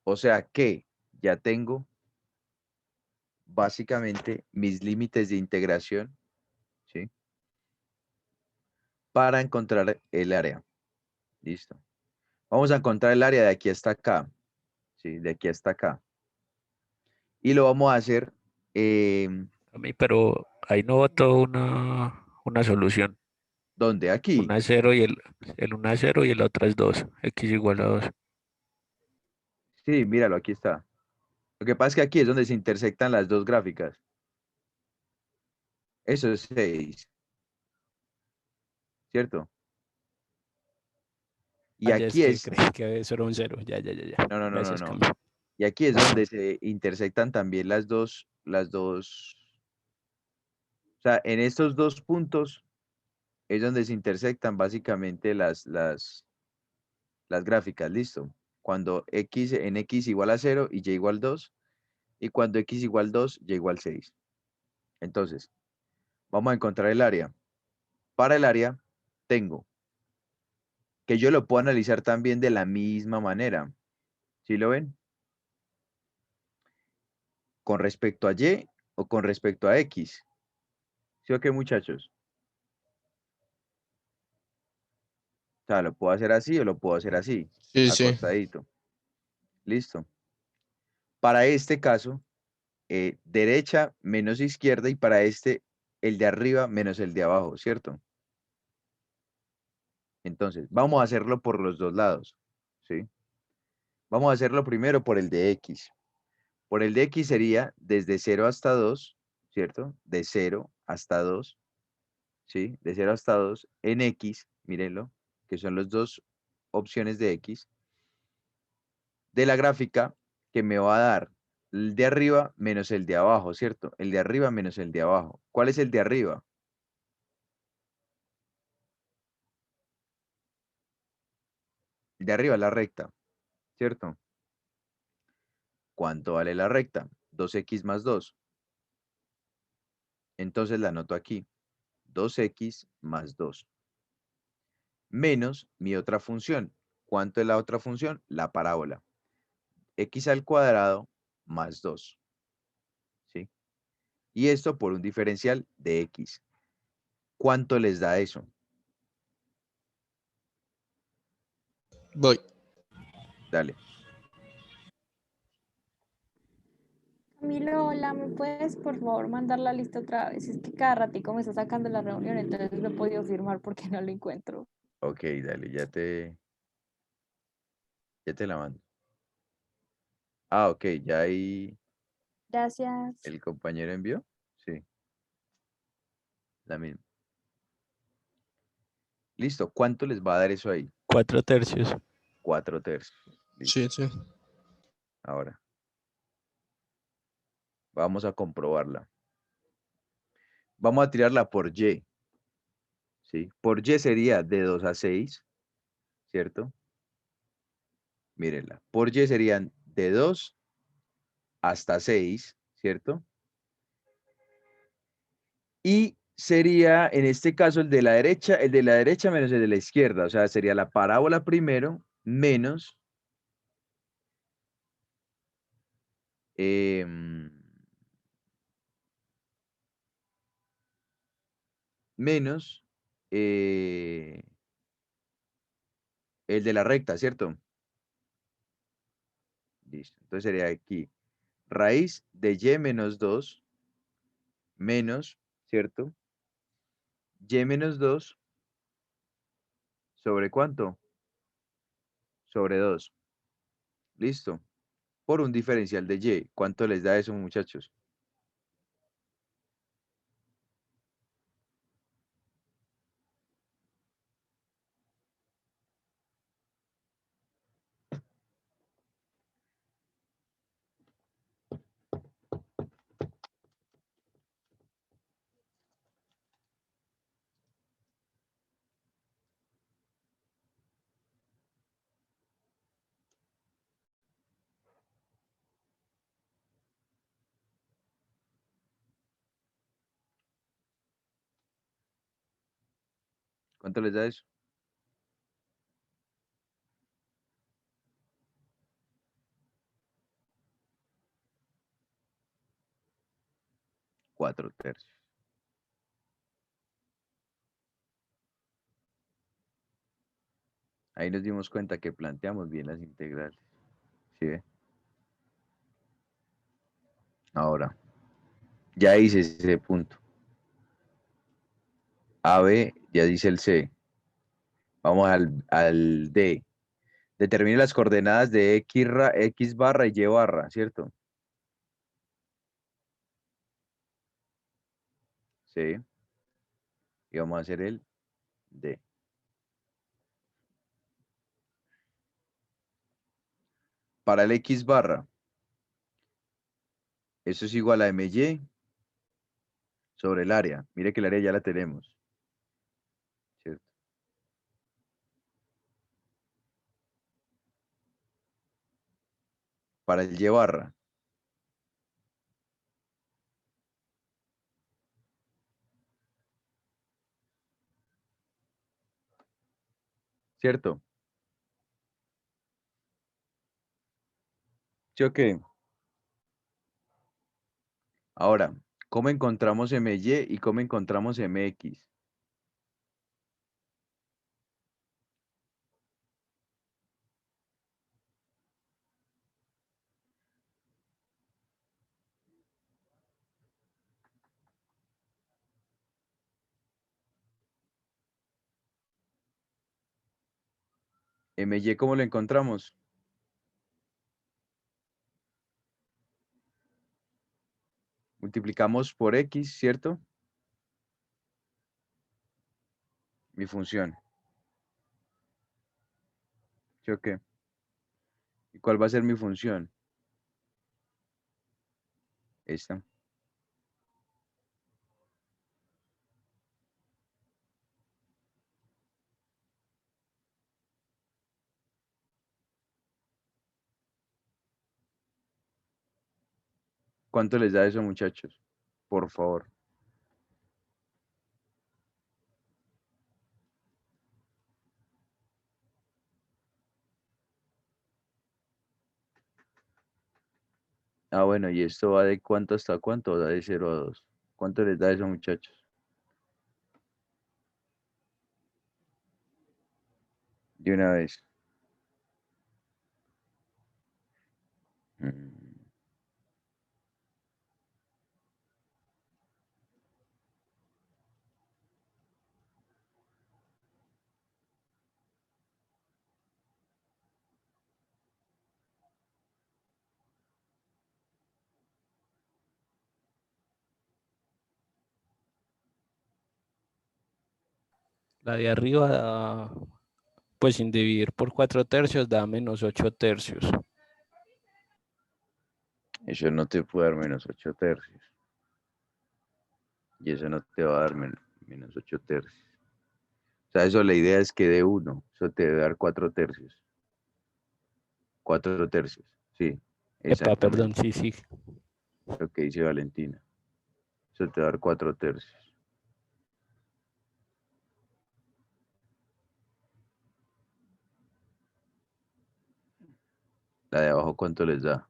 O sea que ya tengo básicamente mis límites de integración, ¿sí? Para encontrar el área. Listo. Vamos a encontrar el área de aquí hasta acá, ¿sí? De aquí hasta acá. Y lo vamos a hacer, A mí, pero ahí no votó una solución. ¿dónde? Aquí. Una es 0 y el una es 0 y el otra es 2. X igual a 2. Sí, míralo, aquí está. Lo que pasa es que aquí es donde se intersectan las dos gráficas. Eso es 6, ¿cierto? Y Ah, ya es aquí que es, creí que eso era un 0. Ya, ya, ya, ya. no, no, no, no, Gracias, no. Camilo. Y aquí es donde se intersectan también las dos, o sea, en estos dos puntos es donde se intersectan básicamente las gráficas, ¿listo? Cuando en x igual a 0 y y igual 2, y cuando x igual 2, y igual 6. Entonces, vamos a encontrar el área. Para el área, tengo que yo lo puedo analizar también de la misma manera. ¿Sí lo ven? Con respecto a y o con respecto a x. ¿Sí o qué, muchachos? O sea, lo puedo hacer así o lo puedo hacer así, Sí, sí. acostadito. Listo. Para este caso, derecha menos izquierda y para este, el de arriba menos el de abajo, ¿cierto? Entonces, vamos a hacerlo por los dos lados, ¿sí? Vamos a hacerlo primero por el de X. Por el de X sería desde 0 hasta 2, ¿cierto? De 0 hasta 2, ¿sí? De 0 hasta 2 en X, mírenlo, que son las dos opciones de X, de la gráfica que me va a dar el de arriba menos el de abajo, ¿cierto? El de arriba menos el de abajo. ¿Cuál es el de arriba? El de arriba, la recta, ¿cierto? ¿Cuánto vale la recta? 2x más 2. Entonces la anoto aquí. 2x más 2. Menos mi otra función. ¿Cuánto es la otra función? La parábola. X al cuadrado más 2. ¿Sí? Y esto por un diferencial de X. ¿Cuánto les da eso? Voy. Dale. Camilo, hola, ¿me puedes por favor mandar la lista otra vez? Es que cada ratico me está sacando la reunión, entonces no he podido firmar porque no lo encuentro. Ok, dale, ya te la mando. Ah, ok, ya ahí Gracias. el compañero envió. Sí, la misma. Listo, ¿cuánto les va a dar eso ahí? 4/3. 4/3. Listo. Sí, sí. Ahora, vamos a comprobarla. Vamos a tirarla por Y. ¿Sí? Por Y sería de 2 a 6, ¿cierto? Mírenla. Por Y serían de 2 hasta 6, ¿cierto? Y sería, en este caso, el de la derecha menos el de la izquierda. O sea, sería la parábola primero menos menos el de la recta, ¿cierto? Listo. Entonces sería aquí raíz de y menos 2 menos, ¿cierto? Y menos 2 ¿sobre cuánto? Sobre 2. Listo. Por un diferencial de y. ¿Cuánto les da eso, muchachos? ¿Cuánto les da eso? 4/3. Ahí nos dimos cuenta que planteamos bien las integrales. ¿Sí ve? Ahora, ya hice ese punto. AB, ya dice el C. Vamos al D. Determine las coordenadas de X barra y Y barra, ¿cierto? Sí. Y vamos a hacer el D. Para el X barra, eso es igual a MY sobre el área. Mire que el área ya la tenemos, ¿cierto? Para el Y barra, ¿cierto? ¿Sí o qué? Ahora, ¿cómo encontramos MY y cómo encontramos MX? MY, ¿cómo lo encontramos? Multiplicamos por X, ¿cierto? Mi función. ¿Sí o qué? ¿Y cuál va a ser mi función? Esta. ¿Cuánto les da eso, muchachos? Por favor. Ah, bueno, ¿y esto va de cuánto hasta cuánto? Va de 0 a 2. ¿Cuánto les da eso, muchachos? De una vez. Mm, La de arriba da, pues sin dividir por 4/3 da -8/3. Eso no te puede dar -8/3. Y eso no te va a dar -8/3. O sea, eso la idea es que dé 1. Eso te debe dar 4/3. 4/3. Sí, Epa, perdón, exactamente. sí, sí. Lo que dice Valentina. Eso te va a dar 4/3. La de abajo, ¿cuánto les da?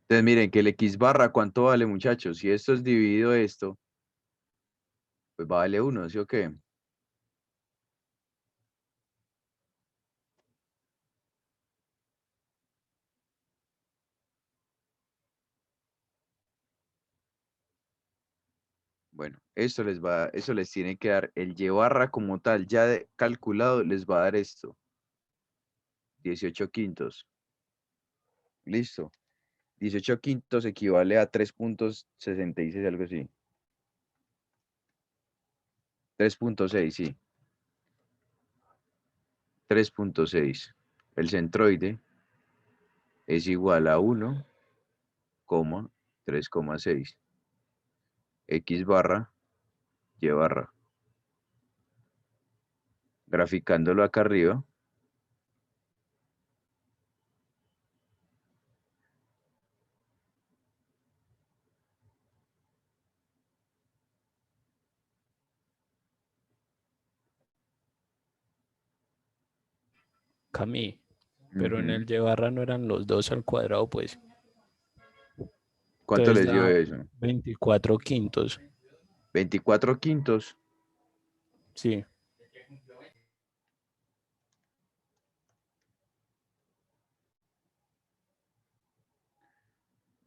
Entonces, miren que el X barra, ¿cuánto vale, muchachos? Si esto es dividido esto, pues vale 1, ¿sí o qué? Bueno, eso les tiene que dar el Y barra como tal, ya calculado, les va a dar esto. 18 quintos. Listo. 18 quintos equivale a 3,66, algo así. 3,6, sí. 3,6. El centroide es igual a 1,3,6. X barra, Y barra. Graficándolo acá arriba. Camí. Pero en Ujú. el Y barra no eran los 2 al cuadrado, pues. ¿Cuánto Entonces les dio da eso? 24 quintos. 24 quintos. Sí.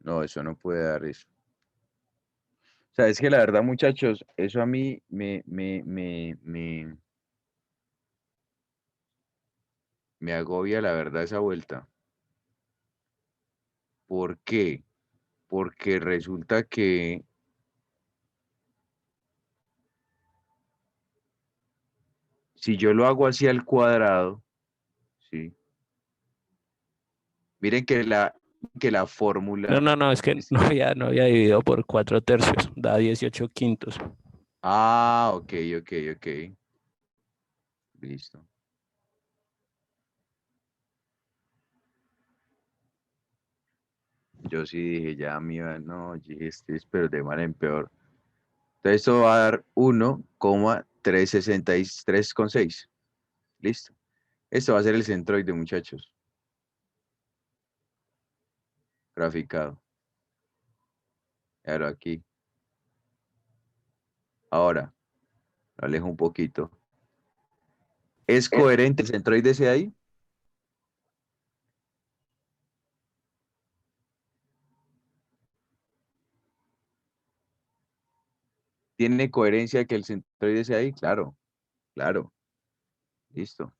No, eso no puede dar eso. O sea, es que la verdad, muchachos, eso a mí me agobia la verdad esa vuelta. ¿Por qué? Porque resulta que si yo lo hago así al cuadrado, ¿sí? Miren que la No, fórmula no, no, es que es... no había dividido por 4/3. Da 18 quintos. Ah, ok, ok, ok. Listo. Yo sí dije, ya, mía, no, pero de mal en peor. Entonces esto va a dar 1,363,6. Listo. Esto va a ser el centroide, muchachos. Graficado. Claro, aquí. Ahora, lo alejo un poquito. ¿Es coherente el centroide ese ahí? ¿Tiene coherencia que el centroide sea ahí? Claro, claro. Listo.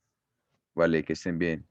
Vale, que estén bien.